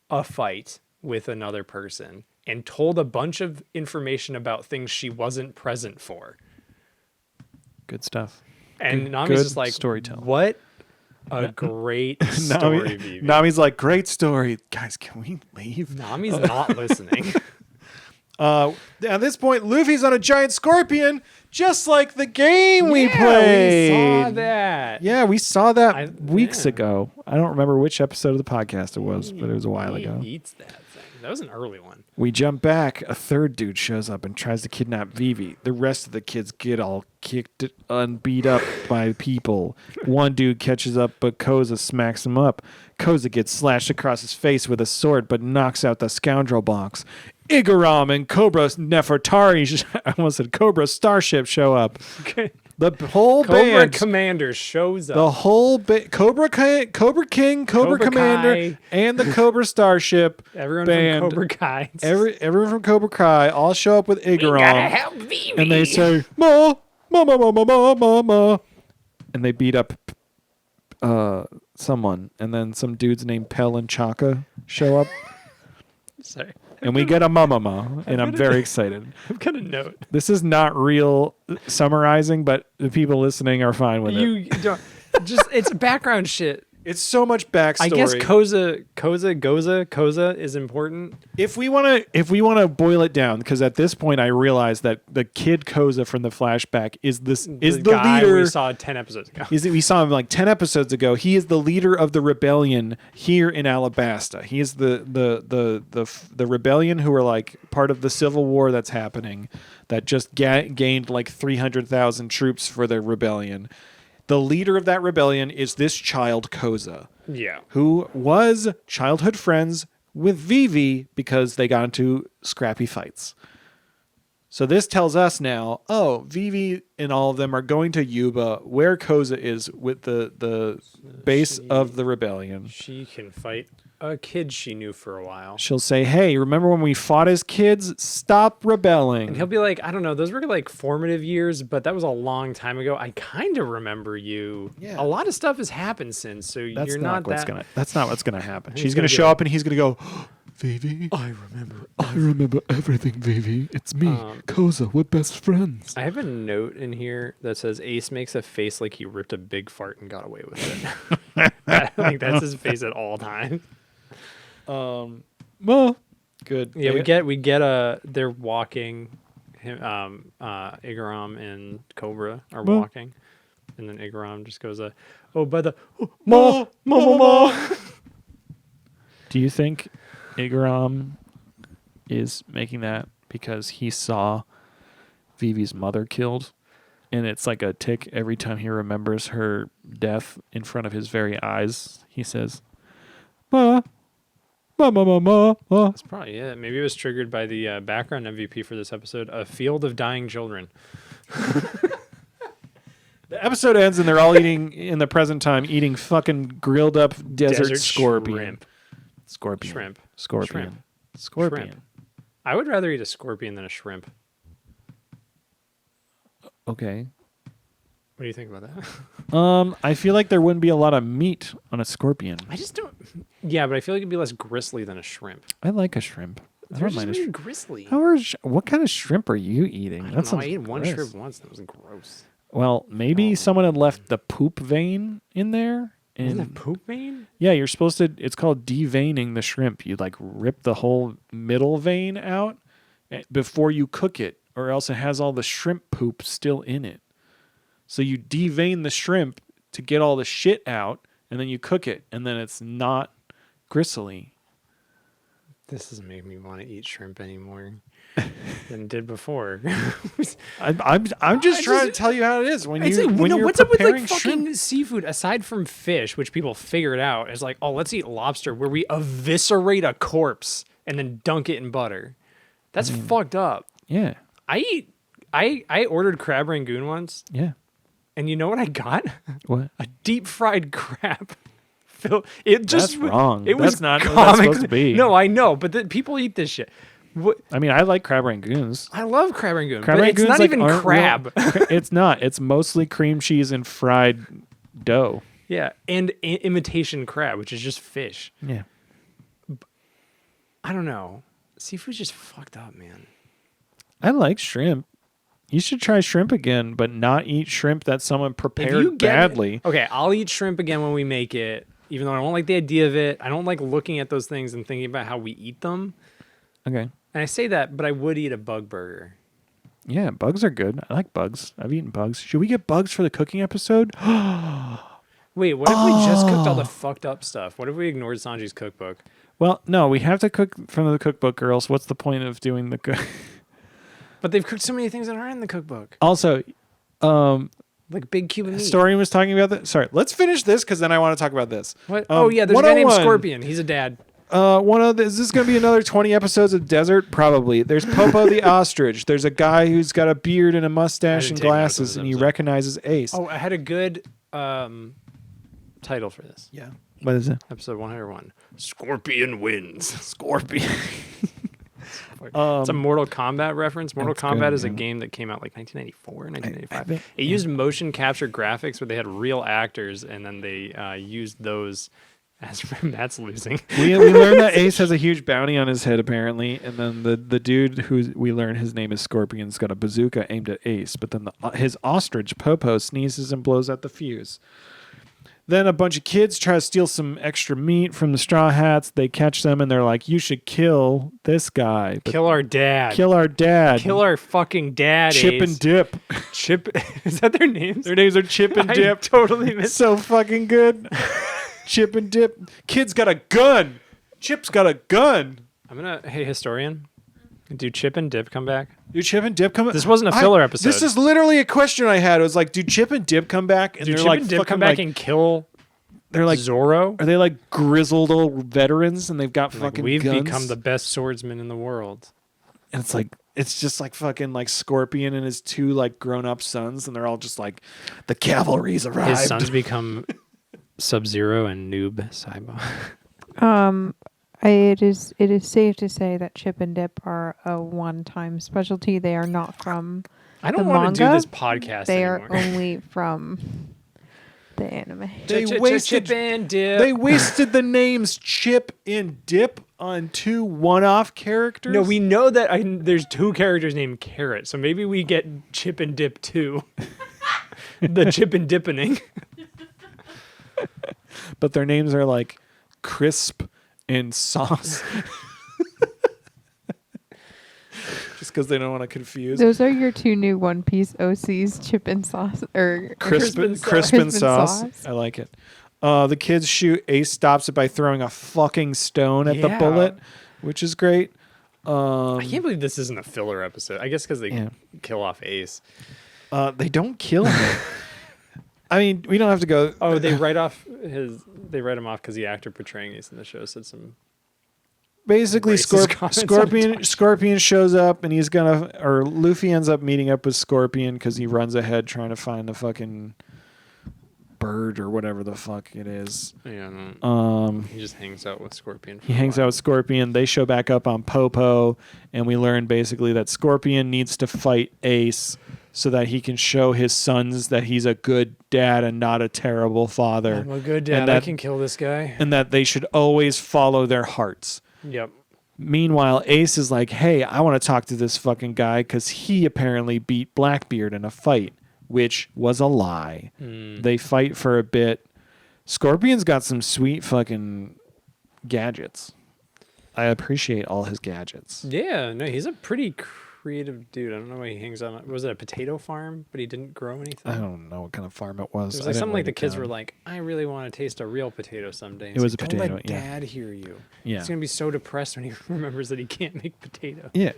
a fight with another person and told a bunch of information about things she wasn't present for. Good stuff. And Good- Nami's good just like, storytelling. what a great story, Vivi. Nami's like, great story. Guys, can we leave? Nami's not listening. At this point, Luffy's on a giant scorpion, just like the game we Yeah, played. We saw that. Yeah, we saw that weeks yeah. ago. I don't remember which episode of the podcast it was, but it was a while ago. He eats that thing. That was an early one. We jump back. A third dude shows up and tries to kidnap Vivi. The rest of the kids get all kicked and beat up by people. One dude catches up, but Koza smacks him up. Koza gets slashed across his face with a sword, but knocks out the scoundrel box. Igaram and Cobra Nefertari, I almost said Cobra Starship, show up. Okay. The whole Cobra band, Commander shows up. the whole Cobra King, Cobra Cobra Commander, Kai. and the Cobra Starship Everyone band. from Cobra Kai. Everyone from Cobra Kai all show up with Igaram, help Vivi. and they say ma ma ma ma ma ma ma ma, and they beat up someone, and then some dudes named Pell and Chaka show up, Sorry. and we get a ma ma ma, and I'm very excited. I've got a note. This is not real summarizing, but the people listening are fine with it. You don't just it's background shit. It's so much backstory. I guess Koza is important. If we want to boil it down, because at this point I realize that the kid Koza from the flashback is the guy leader. we saw 10 episodes ago. We saw him like 10 episodes ago. He is the leader of the rebellion here in Alabasta. He is the rebellion who are like part of the civil war that's happening, that just gained like 300,000 troops for their rebellion. The leader of that rebellion is this child Koza, Yeah. who was childhood friends with Vivi because they got into scrappy fights. So this tells us now, Vivi and all of them are going to Yuba, where Koza is with the base of the rebellion. She can fight a kid she knew for a while. She'll say, hey, remember when we fought as kids? Stop rebelling. And he'll be like, I don't know, those were like formative years, but that was a long time ago. I kind of remember you. Yeah. A lot of stuff has happened since, so That's you're not not what's that. that's not what's gonna happen. He's She's gonna gonna be show like- up and he's gonna go, Vivi. I remember. I remember everything, Vivi. It's me, Koza. We're best friends. I have a note in here that says Ace makes a face like he ripped a big fart and got away with it. I think that's his face at all times. Well, good. Yeah, we get they're walking. Him, Igaram and Cobra are walking, and then Igaram just goes, "Oh, by the ma." Do you think Igaram is making that because he saw Vivi's mother killed, and it's like a tick every time he remembers her death in front of his very eyes? He says, "Ma, ma, ma, ma, ma, ma." That's probably it. Maybe it was triggered by the background MVP for this episode, "A Field of Dying Children." The episode ends and they're all eating in the present time, eating fucking grilled up desert scorpion. Shrimp. Scorpion. Shrimp. I would rather eat a scorpion than a shrimp. Okay. What do you think about that? I feel like there wouldn't be a lot of meat on a scorpion. I just don't. Yeah, but I feel like it'd be less gristly than a shrimp. I like a shrimp. I They're don't just mind a really shrimp. gristly. What kind of shrimp are you eating? I don't know. I ate one shrimp once. That was gross. Well, maybe someone had left the poop vein in there. Isn't And that poop vein? yeah, you're supposed to. It's called deveining the shrimp. You like rip the whole middle vein out before you cook it, or else it has all the shrimp poop still in it. So you devein the shrimp to get all the shit out, and then you cook it, and then it's not gristly. This doesn't make me want to eat shrimp anymore than it did before. I'm just trying to tell you how it is when It's you like, when you're what's up with preparing like fucking shrimp. seafood aside from fish, which people figured out is like, oh, let's eat lobster, where we eviscerate a corpse and then dunk it in butter. That's fucked up. Yeah, I ordered crab rangoon once, yeah. and you know what I got? What? A deep fried crab. It just That's wrong. It was That's not what comic. that's supposed to be. No, I know, but people eat this shit. What? I mean, I like crab rangoons. I love crab rangoon, Crab but it's rangoons not like even aren't crab. It's not. It's mostly cream cheese and fried dough. Yeah, and imitation crab, which is just fish. Yeah. I don't know. Seafood's just fucked up, man. I like shrimp. You should try shrimp again, but not eat shrimp that someone prepared badly. Okay, I'll eat shrimp again when we make it, even though I don't like the idea of it. I don't like looking at those things and thinking about how we eat them. Okay. And I say that, but I would eat a bug burger. Yeah, bugs are good. I like bugs. I've eaten bugs. Should we get bugs for the cooking episode? Wait, what if we just cooked all the fucked up stuff? What if we ignored Sanji's cookbook? Well, no, we have to cook from the cookbook, girls. What's the point of doing the cook? But they've cooked so many things that aren't in the cookbook. Also, Like big cube of meat. Historian was talking about that. Sorry, let's finish this because then I want to talk about this. What? Oh, yeah, there's a guy named 101. Scorpion. He's a dad. Is this going to be another 20 episodes of Desert? Probably. There's Popo the ostrich. There's a guy who's got a beard and a mustache and take notes on glasses, this and he episode. recognizes Ace. Oh, I had a good title for this. Yeah. What is it? Episode 101. Scorpion wins. Scorpion. It's a Mortal Kombat reference. Mortal That's Kombat good, is a man. game that came out like 1994, 1995. think- It used motion capture graphics where they had real actors, and then they used those as Matt's losing. we learned that Ace has a huge bounty on his head, apparently, and then the dude who we learn his name is Scorpion's got a bazooka aimed at Ace, but then his ostrich, Popo, sneezes and blows out the fuse. Then a bunch of kids try to steal some extra meat from the Straw Hats. They catch them, and they're like, you should kill this guy. But Kill our dad. kill our dad. Kill our fucking dad. Chip Ace. and Dip. Chip. Is that their names? Their names are Chip and I Dip. totally missed. So fucking good. Chip and Dip. Kid's got a gun. Chip's got a gun. Hey, historian. Do Chip and Dip come back? Do Chip and Dip come back? This wasn't a filler episode. This is literally a question I had. It was like, do Chip and Dip come back? And Do they're Chip like and Dip fucking come back like, and kill they're like, Zorro? are they like grizzled old veterans and they've got Like, fucking we've guns? become the best swordsmen in the world. And it's like, it's just like fucking like Scorpion and his two like grown up sons, and they're all just like, the cavalry's arrived. His sons become Sub-Zero and Noob Saiba. It is safe to say that Chip and Dip are a one-time specialty. They are not from I don't the want to do manga. this podcast They anymore. are only from the anime. They wasted Chip and Dip. They wasted the names Chip and Dip on 2 one-off characters? No, we know that there's 2 characters named Carrot, so maybe we get Chip and Dip 2. The Chip and Dippening. But their names are like Crisp and Sauce. Just because they don't want to confuse. Those are your 2 new One Piece OCs, Chip and Sauce, or Crisp and Sauce. I like it. The kids shoot. Ace stops it by throwing a fucking stone at the bullet, which is great. I can't believe this isn't a filler episode. I guess because they kill off Ace. They don't kill him. I mean, we don't have to go. Oh, they write him off because the actor portraying Ace in the show said some. Basically, racist Scorpion shows up and Luffy ends up meeting up with Scorpion because he runs ahead trying to find the fucking bird or whatever the fuck it is. Yeah, no. He just hangs out with Scorpion. He hangs out with Scorpion. They show back up on Popo, and we learn basically that Scorpion needs to fight Ace so that he can show his sons that he's a good dad and not a terrible father. I'm a good dad. I can kill this guy. And that they should always follow their hearts. Yep. Meanwhile, Ace is like, hey, I want to talk to this fucking guy because he apparently beat Blackbeard in a fight, which was a lie. They fight for a bit. Scorpion's got some sweet fucking gadgets. I appreciate all his gadgets. Yeah, no, he's a pretty creative dude. I don't know why he hangs on. Was it a potato farm, but he didn't grow anything? I don't know what kind of farm it was. It was like something like the kids were like, I really want to taste a real potato someday. It was like, a potato, Don't let Dad hear you. Yeah. He's going to be so depressed when he remembers that he can't make potato. Yeah.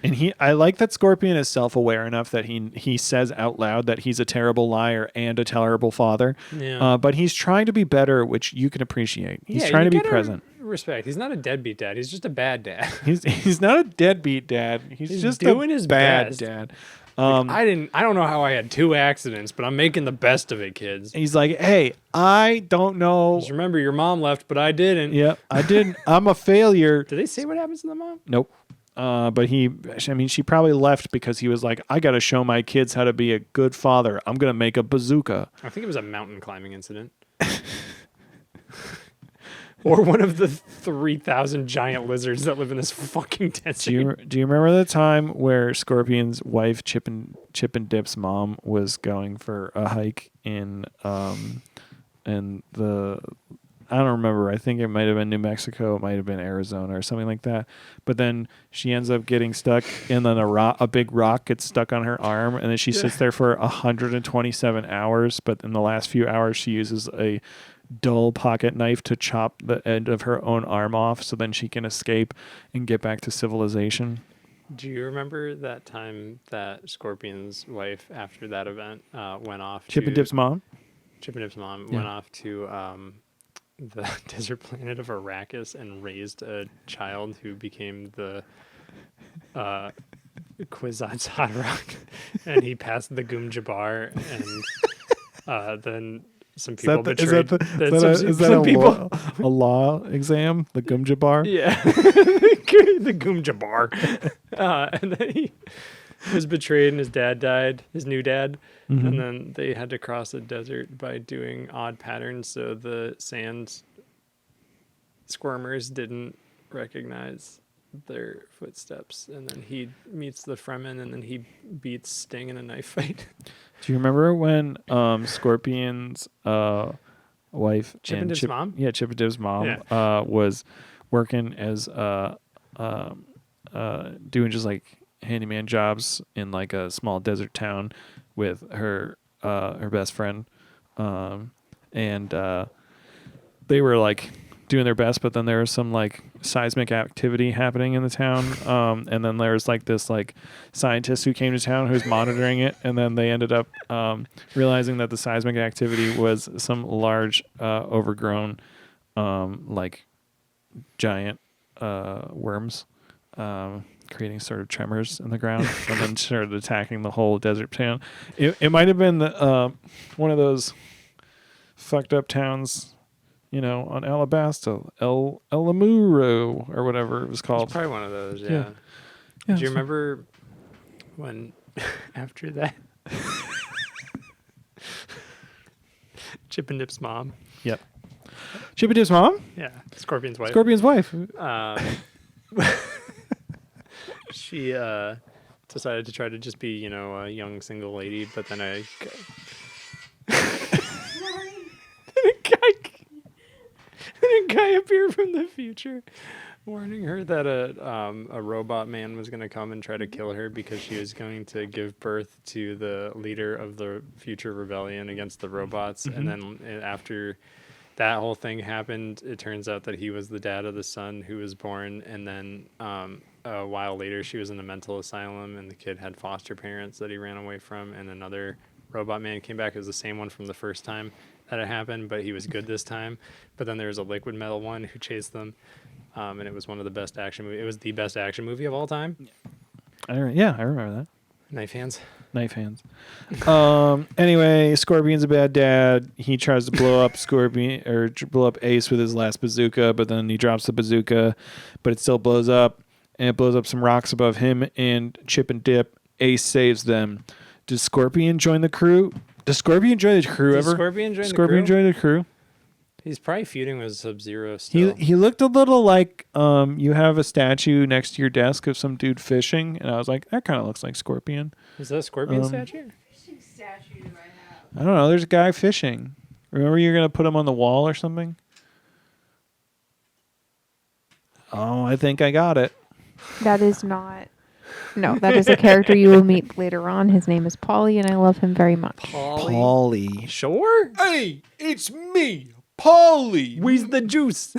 And I like that Scorpion is self-aware enough that he says out loud that he's a terrible liar and a terrible father. Yeah. But he's trying to be better, which you can appreciate. He's trying to be present. Respect. He's not a deadbeat dad. He's just a bad dad. He's not a deadbeat dad. He's just doing a his bad best. dad. I don't know how I had 2 accidents, but I'm making the best of it, kids. He's like, hey, I don't know. Just remember, your mom left, but I didn't. Yep, I didn't. I'm a failure. Did they say what happens to the mom? Nope. But she probably left because he was like, I got to show my kids how to be a good father. I'm going to make a bazooka. I think it was a mountain climbing incident. Or one of the 3,000 giant lizards that live in this fucking desert. Do you remember the time where Scorpion's wife, Chip and Dip's mom, was going for a hike in I don't remember. I think it might have been New Mexico. It might have been Arizona or something like that. But then she ends up getting stuck, and then a big rock gets stuck on her arm, and then she sits there for 127 hours. But in the last few hours, she uses a dull pocket knife to chop the end of her own arm off, so then she can escape and get back to civilization. Do you remember that time that Scorpion's wife, after that event, went off? Chip and Dip's mom went off to the desert planet of Arrakis and raised a child who became the Kwisatz Haderach, and he passed the Gum Jabbar, and then some people betrayed. Is that a law exam? The Gum Jabbar? Yeah, the Gum Jabbar. And then he was betrayed, and his dad died, his new dad. Mm-hmm. And then they had to cross a desert by doing odd patterns, so the sand squirmers didn't recognize their footsteps. And then he meets the Fremen, and then he beats Sting in a knife fight. Do you remember when Scorpion's wife Chip and Dip's mom? Yeah, Chip and Dip's mom was working as doing just like handyman jobs in like a small desert town with her best friend, and they were like doing their best, but then there was some like seismic activity happening in the town, and then there was like this like scientist who came to town who was monitoring it, and then they ended up realizing that the seismic activity was some large overgrown like giant worms creating sort of tremors in the ground, and then started attacking the whole desert town. It might have been one of those fucked up towns, you know, on Alabasta, El Amuro or whatever it was called. It's probably one of those, yeah. Do you remember when after that Chip and Dip's mom? Yep. Chip and Dip's mom? Yeah, Scorpion's wife. Scorpion's wife. She decided to try to just be, a young single lady, but then a guy appeared from the future, warning her that a robot man was going to come and try to kill her because she was going to give birth to the leader of the future rebellion against the robots. And then after that whole thing happened, it turns out that he was the dad of the son who was born, and then a while later she was in a mental asylum, and the kid had foster parents that he ran away from, and another robot man came back. It was the same one from the first time that it happened, but he was good this time. But then there was a liquid metal one who chased them, and it was one of the best action movies. It was the best action movie of all time. I remember that. Knife hands. Knife hands. Anyway, Scorpion's a bad dad. He tries to blow up Scorpion or blow up Ace with his last bazooka, but then he drops the bazooka, but it still blows up, and it blows up some rocks above him and Chip and Dip. Ace saves them. Does Scorpion join the crew? Does Scorpion join the crew Does ever? Scorpion join the Scorpion crew? join the crew? He's probably feuding with Sub-Zero still. He looked a little like you have a statue next to your desk of some dude fishing, and I was like, that kind of looks like Scorpion. Is that a Scorpion statue? Fishing statue do I have? I don't know. There's a guy fishing. Remember, you're gonna put him on the wall or something. Oh, I think I got it. That is not. No, that is a character you will meet later on. His name is Polly, and I love him very much. Paulie. Sure. Hey, it's me, Polly. Where's the juice?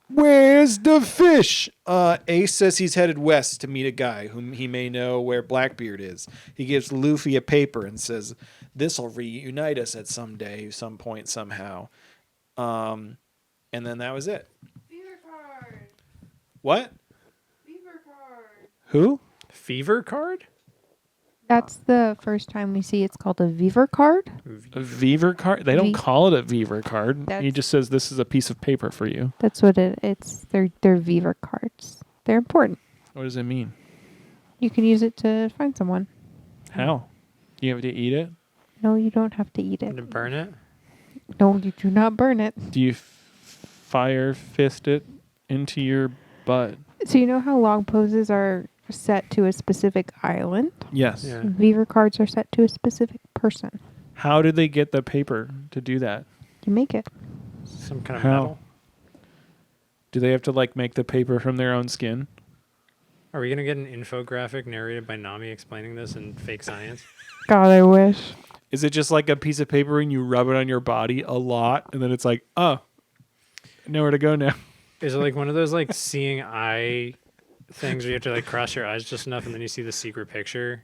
Where's the fish? Ace says he's headed west to meet a guy whom he may know where Blackbeard is. He gives Luffy a paper and says, "This'll reunite us at some point, somehow." And then that was it. Fever card. What? Fever card. Who? Fever card? That's the first time we see it's called a Viver card. A Viver card? They don't V- call it a Viver card. He That's- just says this is a piece of paper for you. That's what it's. They're Viver cards. They're important. What does it mean? You can use it to find someone. How? You have to eat it? No, you don't have to eat it. To burn it? No, you do not burn it. Do you fire fist it into your butt? So you know how log poses are set to a specific island? Yes. Yeah. Viver cards are set to a specific person. How did they get the paper to do that? You make it. Some kind of How? metal? Do they have to like make the paper from their own skin? Are we going to get an infographic narrated by Nami explaining this in fake science? God, I wish. Is it just like a piece of paper and you rub it on your body a lot and then it's like, oh, nowhere to go now? Is it like one of those like seeing eye things where you have to like cross your eyes just enough and then you see the secret picture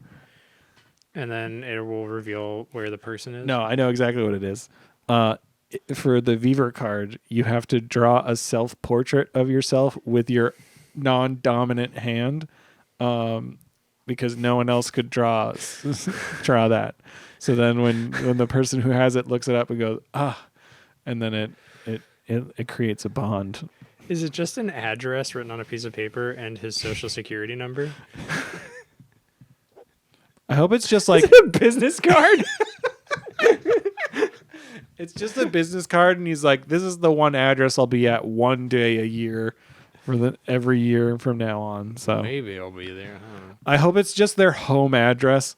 and then it will reveal where the person is? No, I know exactly what it is. For the Viver card, you have to draw a self-portrait of yourself with your non-dominant hand, because no one else could draw that. So then when the person who has it looks it up and goes, and then it creates a bond. Is it just an address written on a piece of paper and his social security number? I hope it's just like a business card? it's just a business card, and he's like, "This is the one address I'll be at one day a year for every year from now on." So Maybe I'll be there. Huh? I hope it's just their home address.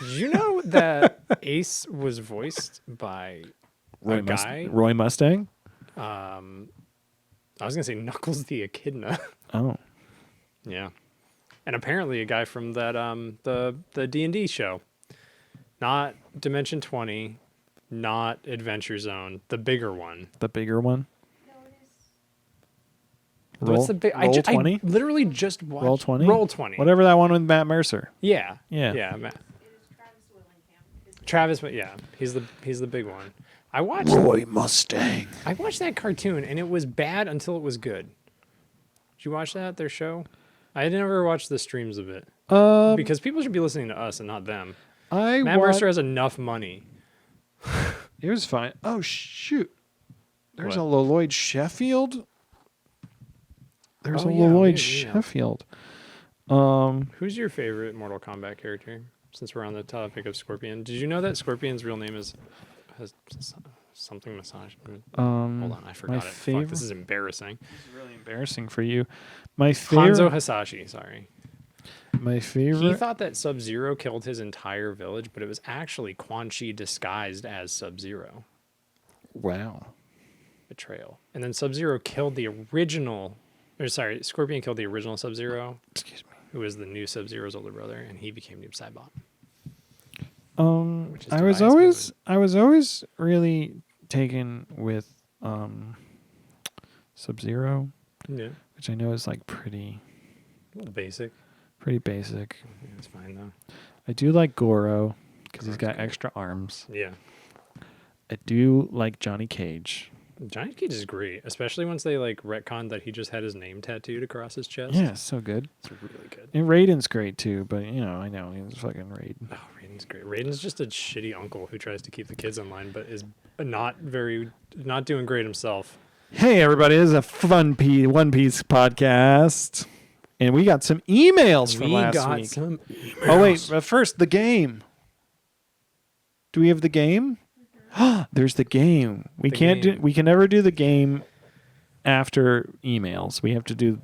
Did you know that Ace was voiced by a guy? Roy Mustang. I was gonna say Knuckles the Echidna. Oh, Yeah, and apparently a guy from that the D&D show, not Dimension 20, not Adventure Zone, the bigger one. the bigger one. No, it is. What's the big? Roll 20? I literally just watched Roll 20? Roll 20. Whatever that one with Matt Mercer. Yeah. Yeah. Yeah. Matt. It is Travis Willingham. Travis, yeah, he's the big one. I watched Mustang. that cartoon and it was bad until it was good. Did you watch that, their show? I never watched the streams of it because people should be listening to us and not them. Matt Mercer has enough money. It was fine. Oh shoot! There's What? a Lloyd Sheffield. There's Oh, a yeah, Lloyd yeah. Sheffield. Who's your favorite Mortal Kombat character? Since we're on the topic of Scorpion, did you know that Scorpion's real name is something massage. Hold on, I forgot it. Fuck, favorite- this is embarrassing. This is really embarrassing for you. My favorite. Hanzo Hasashi, sorry. My favorite. He thought that Sub-Zero killed his entire village, but it was actually Quan Chi disguised as Sub-Zero. Wow. Betrayal. And then Sub-Zero killed the original, or sorry, Scorpion killed the original Sub-Zero, Excuse me. who was the new Sub-Zero's older brother, and he became Noob Saibot. Which is I was always really taken with Sub-Zero, Yeah. which I know is like pretty A little basic. basic. Yeah, it's fine, though. I do like Goro because he's Goro's got good. extra arms. Yeah. I do like Johnny Cage. Johnny Cage is great, especially once they like retconned that he just had his name tattooed across his chest. Yeah, so good. It's really good. And Raiden's great too, but I know he's fucking Raiden. Oh, Raiden's great. Raiden's just a shitty uncle who tries to keep the kids in line, but is not doing great himself. Hey everybody, this is a fun One Piece podcast, and we got some emails from last week. some Oh wait, but first the game. Do we have the game? There's the game. We The can't game. do. We can never do the game after emails. We have to do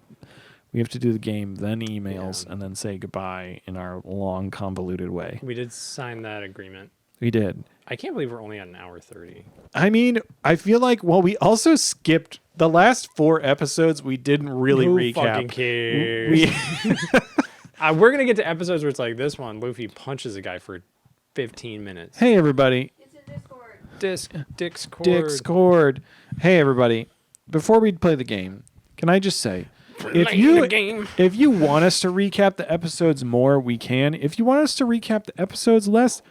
the game, then emails, Yeah. and then say goodbye in our long, convoluted way. We did sign that agreement. We did. I can't believe we're only at an hour 30. I mean, I feel like we also skipped the last 4 episodes. We didn't really Who recap. fucking cares? We- We're gonna get to episodes where it's like this one. Luffy punches a guy for 15 minutes. Hey everybody, It's in Discord. Discord. Discord. Hey everybody, before we play the game, can I just say, if The game. if you want us to recap the episodes more, we can. If you want us to recap the episodes less,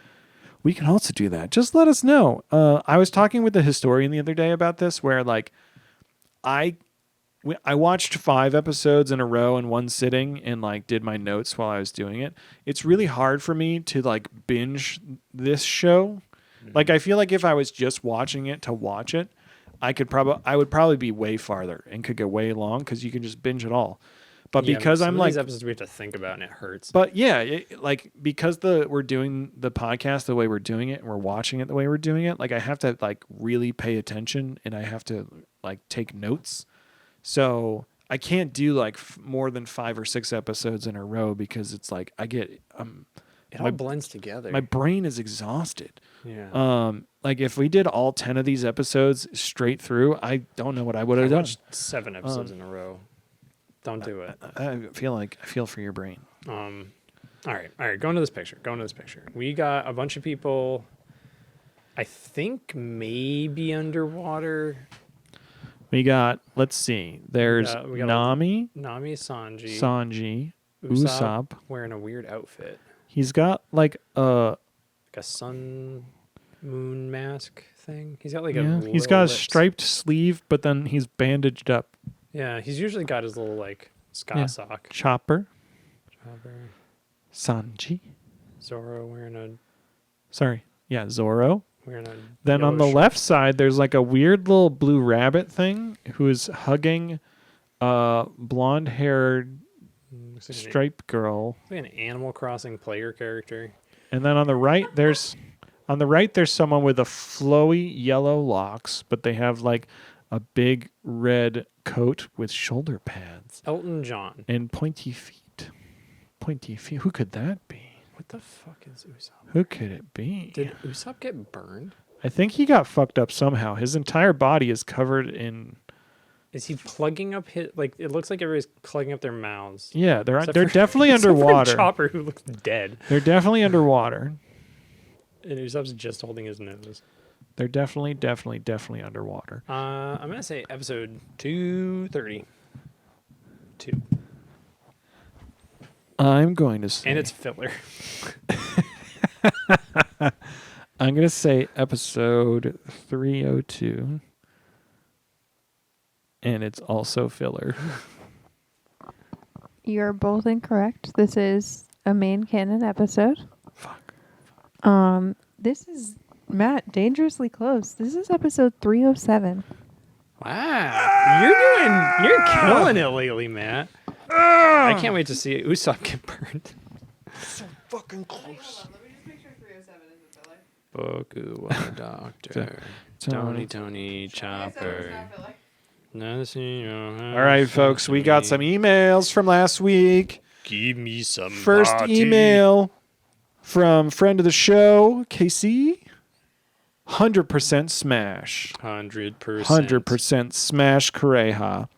we can also do that. Just let us know. I was talking with the historian the other day about this, where like I watched 5 episodes in a row in one sitting and like did my notes while I was doing it. It's really hard for me to like binge this show. Like I feel like if I was just watching it to watch it, I would probably be way farther and could go way long because you can just binge it all. But Yeah, because some I'm of like, these episodes we have to think about and it hurts. but yeah, like because we're doing the podcast the way we're doing it and we're watching it the way we're doing it, like I have to like really pay attention and I have to like take notes. So I can't do like more than 5 or 6 episodes in a row because it's like I get it my- all blends together. my brain is exhausted. yeah. Like if we did all 10 of these episodes straight through, I don't know what I would I have done. watched 7 episodes in a row. Don't do it. I feel for your brain. All right. Go into this picture. We got a bunch of people. I think maybe underwater. We got, let's see. There's we got Nami, Nami, Sanji, Sanji, Usopp Usopp. wearing a weird outfit, He's got like like a sun moon mask thing. He's got like yeah, a. he's got a little lips. striped sleeve, but then he's bandaged up. Yeah, he's usually got his little like ska Yeah. sock. Chopper, Chopper. Sanji. Zoro wearing a Zoro. wearing a. Then on the yellow left side, there's like a weird little blue rabbit thing who is hugging a blonde-haired shirt. Looks like striped girl. like an Animal Crossing player character. And then on the right, there's someone with a flowy yellow locks, but they have like a big red coat with shoulder pads Elton John. and pointy feet. Pointy feet. Who could that be? What the fuck is Usopp? Who could it be? Did Usopp get burned? I think he got fucked up somehow. His entire body is covered in. Is he plugging up his like? It looks like everybody's plugging up their mouths. Yeah, they're Except they're for- definitely except for underwater. Chopper, who looks dead, They're definitely underwater. and Usopp's just holding his nose. They're definitely underwater. I'm gonna say episode 230. 2, I'm going to say. and it's filler. I'm going to say episode 302. And it's also filler. You're both incorrect. This is a main canon episode. Fuck. This is Matt dangerously close. This is episode 307. Wow, you're killing it lately, Matt. I can't wait to see Usopp get burned. Fucking close. Hold on, let me just make sure 307 isn't filler. Boku wa doctor. Tony Chopper. All right, folks, we got some emails from last week. Give me some First party. email from friend of the show, Casey. 100% smash. 100%. 100% smash Kureha.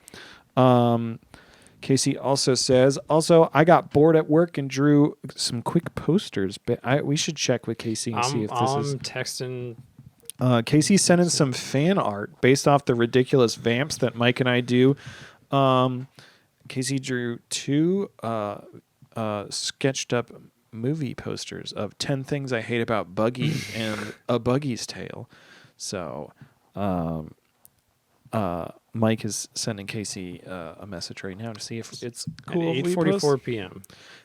Casey also says, I got bored at work and drew some quick posters. But we should check with Casey and see if this is... I'm texting... Casey sent in some fan art based off the ridiculous vamps that Mike and I do. Casey drew 2 sketched up movie posters of 10 Things I Hate About Buggy and A Buggy's Tale. So Mike is sending Casey a message right now to see if it's cool. At 8:44 p.m.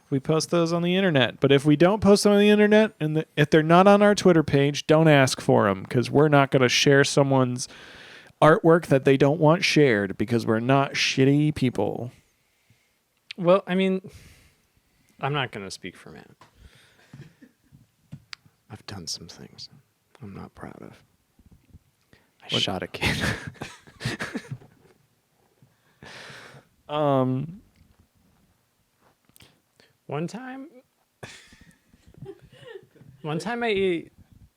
We post those on the internet. But if we don't post them on the internet, and if they're not on our Twitter page, don't ask for them, because we're not going to share someone's artwork that they don't want shared, because we're not shitty people. Well, I mean, I'm not going to speak for Matt. I've done some things I'm not proud of. I shot a kid. One time I ate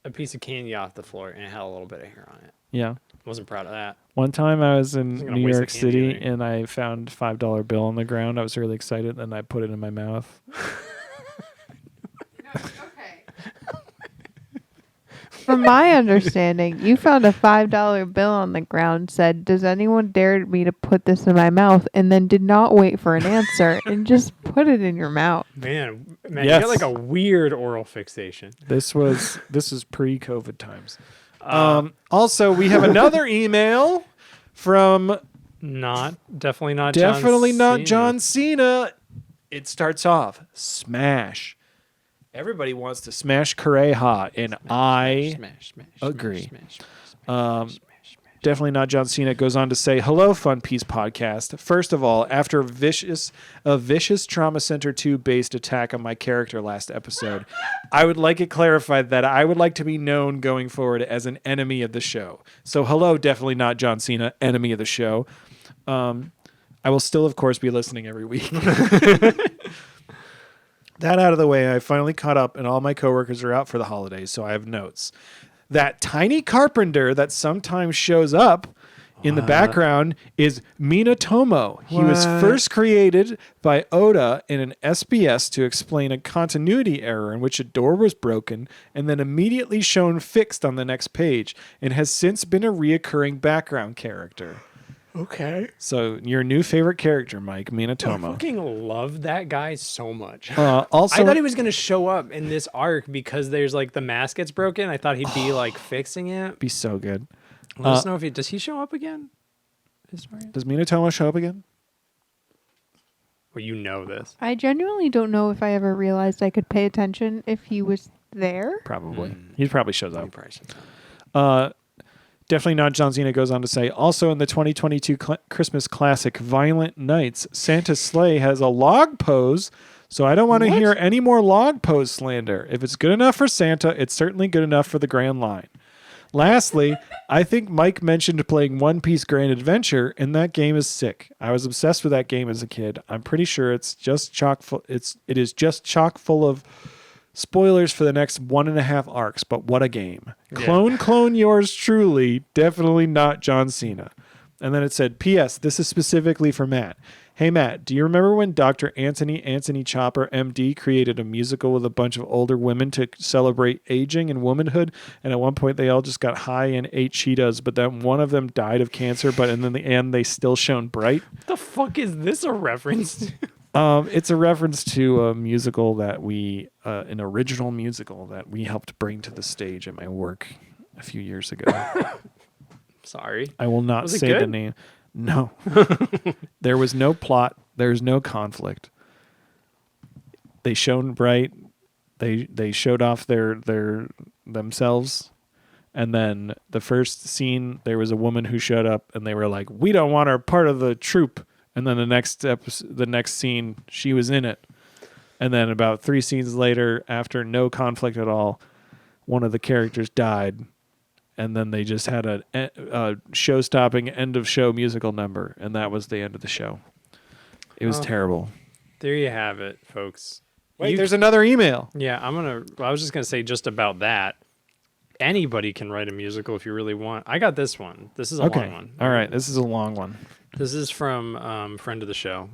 a piece of candy off the floor and it had a little bit of hair on it. Yeah. Wasn't proud of that. One time I was in Wasn't gonna New waste York the candy City anyway. and I found $5 bill on the ground. I was really excited, and I put it in my mouth. No, okay. From my understanding, you found a $5 bill on the ground, said, "Does anyone dare me to put this in my mouth?" and then did not wait for an answer and just put it in your mouth. Man, Yes. you got like a weird oral fixation. This is pre-COVID times. Also, we have another email from Definitely not John Cena. It starts off, smash. Everybody wants to smash Kureha, and I agree. Definitely not John Cena. Goes on to say, hello, Fun Piece Podcast. First of all, after a vicious Trauma Center 2 based attack on my character last episode, I would like it clarified that I would like to be known going forward as an enemy of the show. So hello, definitely not John Cena, enemy of the show. I will still, of course, be listening every week. That out of the way, I finally caught up, and all my coworkers are out for the holidays, so I have notes. That tiny carpenter that sometimes shows up in the background is Minatomo. He was first created by Oda in an SBS to explain a continuity error in which a door was broken and then immediately shown fixed on the next page, and has since been a reoccurring background character. Okay. So your new favorite character, Mike, I Minatomo. fucking love that guy so much. Also, I thought he was going to show up in this arc because there's like the mask gets broken. I thought he'd be like fixing it. be so good. Let us know if does he show up again? Historian? Does Minatomo show up again? Well, you know this. I genuinely don't know if I ever realized I could pay attention if he was there. Probably. He probably shows You up. probably should. Definitely not John Cena goes on to say, also in the 2022 Christmas classic Violent Nights, Santa's sleigh has a log pose, so I don't want to hear any more log pose slander. If it's good enough for Santa, it's certainly good enough for the Grand Line. Lastly, I think Mike mentioned playing One Piece Grand Adventure, and that game is sick. I was obsessed with that game as a kid. I'm pretty sure it is just chock full of spoilers for the next 1.5 arcs, but what a game. Yeah. Clone yours truly, definitely not John Cena. And then it said, P.S. This is specifically for Matt. Hey, Matt, do you remember when Dr. Anthony Chopper, MD, created a musical with a bunch of older women to celebrate aging and womanhood? And at one point, they all just got high and ate Cheetos, but then one of them died of cancer, but in the end, they still shone bright? What the fuck is this a reference to? It's a reference to a musical that an original musical that we helped bring to the stage at my work a few years ago. Sorry. I will not Was it say the good? name. No. There was no plot. There's no conflict. They shone bright. They showed off their themselves. And then the first scene, there was a woman who showed up and they were like, "We don't want her part of the troupe." And then the next scene, she was in it. And then about 3 scenes later, after no conflict at all, one of the characters died. and then they just had a show-stopping end-of-show musical number, and that was the end of the show. It was terrible. There you have it, folks. Wait, there's another email. Yeah, I was just gonna say just about that. Anybody can write a musical if you really want. I got this one. This is a long one. All right, this is a long one. This is from friend of the show,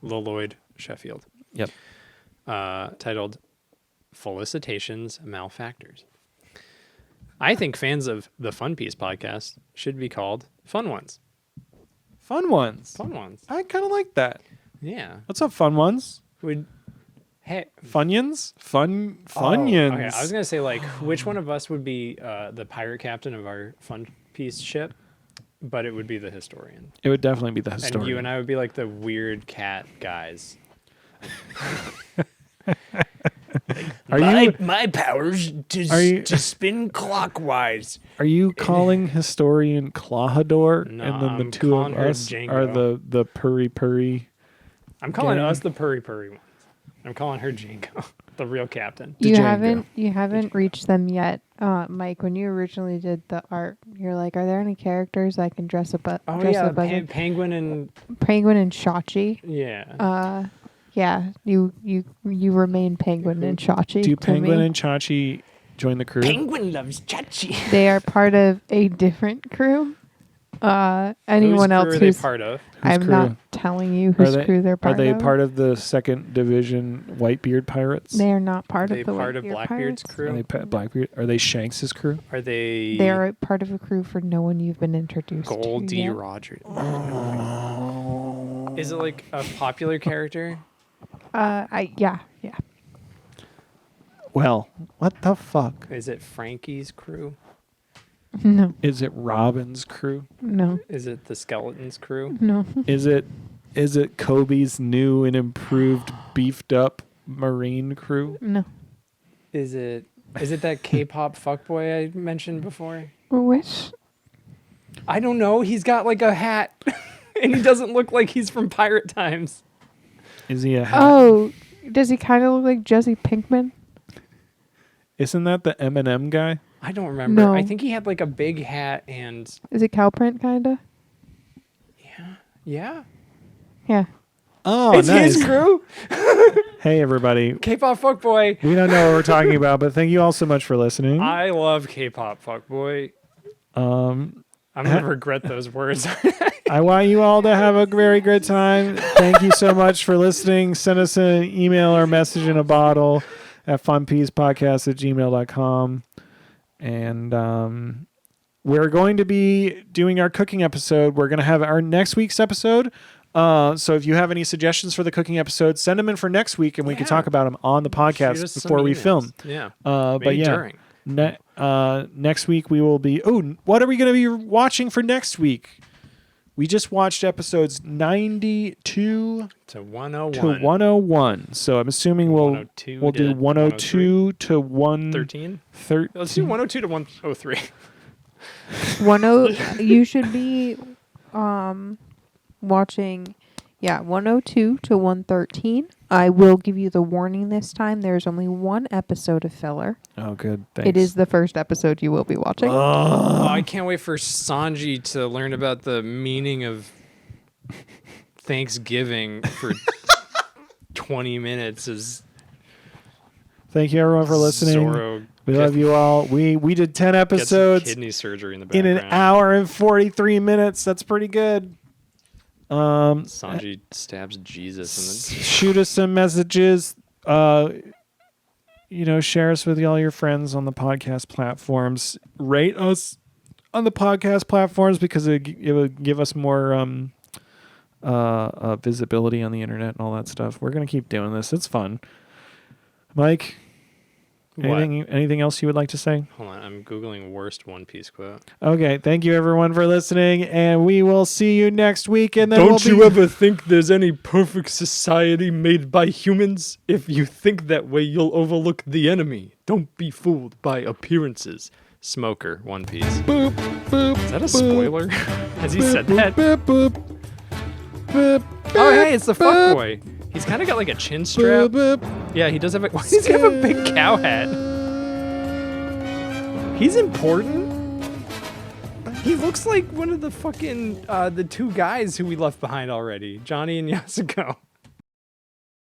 Lloyd Sheffield. Yep. Titled Felicitations Malfactors. I think fans of the Fun Piece podcast should be called Fun Ones. Fun ones. Fun Ones. I kind of like that. Yeah. What's up, fun ones? Hey. Funyuns? Funyuns. Okay, I was gonna say like which one of us would be the pirate captain of our Fun Piece ship, but it would be the historian. It would definitely be the historian. And you and I would be like the weird cat guys. My powers to spin clockwise. Are you calling historian Clawhador, No, and then the I'm two of calling her us Django. are the purry? I'm calling gang? us the purry ones. I'm calling her Django, the real captain. You Django. haven't reached them yet, Mike. When you originally did the art, you're like, "Are there any characters I can dress up? Dress up as Penguin and Penguin and Shachi?" yeah. Yeah, you remain Penguin and Shachi. Do to Penguin me. and Chachi join the crew? Penguin loves Chachi. They are part of a different crew. Anyone Whose else crew are they who's part of? I'm crew? not telling you whose crew they're part Are they of. part of the 2nd Division Whitebeard Pirates? They are not part Are they of the part of Whitebeard Blackbeard's Pirates. Are crew? they Blackbeard? Are they Shanks's crew? Are they? They are part of a crew for no one you've been introduced to Goldie yet. Rogers. Is it like a popular character? Yeah. Well, what the fuck? Is it Frankie's crew? No, Is it Robin's crew? no, Is it the Skeleton's crew? no. Is it Kobe's new and improved, beefed up Marine crew? No. Is it that K-pop fuckboy I mentioned before? Which? I don't know. He's got like a hat, and he doesn't look like he's from Pirate Times. Is he a hat? Oh, does he kind of look like Jesse Pinkman? Isn't that the Eminem guy? I don't remember. No. I think he had like a big hat and Is it Calprint, kinda? yeah. Yeah. Oh, It's nice. his crew. Hey, everybody. K-pop fuckboy. We don't know what we're talking about, but thank you all so much for listening. I love K-pop fuckboy. I'm gonna regret those words. I want you all to have a very good time. Thank you so much for listening. Send us an email or message in a bottle at funpeacepodcast@gmail.com. And we're going to be doing our cooking episode. We're going to have our next week's episode. So if you have any suggestions for the cooking episode, send them in for next week, and we can talk about them on the Shoot us podcast some before we emails. film. Yeah. But Maybe yeah, during. next week we will be. Oh, what are we going to be watching for next week? We just watched episodes 92 To 101. to 101. So I'm assuming we'll 102 do to 102 to 113. 13? Let's do 102 to 103. You should be watching 102 to 113. I will give you the warning this time. There's only one episode of filler. Oh, good. Thanks. It is the first episode you will be watching. Oh, I can't wait for Sanji to learn about the meaning of Thanksgiving for 20 minutes as Thank you everyone for listening. Zoro We love you all. We did 10 gets episodes kidney surgery in the in background. an hour and 43 minutes. That's pretty good. Sanji stabs Jesus and then Shoot us some messages. Share us with all your friends on the podcast platforms. Rate us on the podcast platforms because it would give us more visibility on the internet and all that stuff. We're gonna keep doing this. It's fun. Mike, anything else you would like to say? Hold on, I'm Googling worst One Piece quote. Okay, thank you everyone for listening, and we will see you next week. And then Don't you ever think there's any perfect society made by humans? If you think that way, you'll overlook the enemy. Don't be fooled by appearances. Smoker, One Piece. Boop, boop, Is that a boop, spoiler? Has he said boop, that? boop, boop, boop, Oh, hey, it's the boop, fuckboy. He's kind of got like a chin strap. boop, boop. Yeah, he does have a. Why does he have a big cow hat? He's important. He looks like one of the fucking the two guys who we left behind already, Johnny and Yasuko.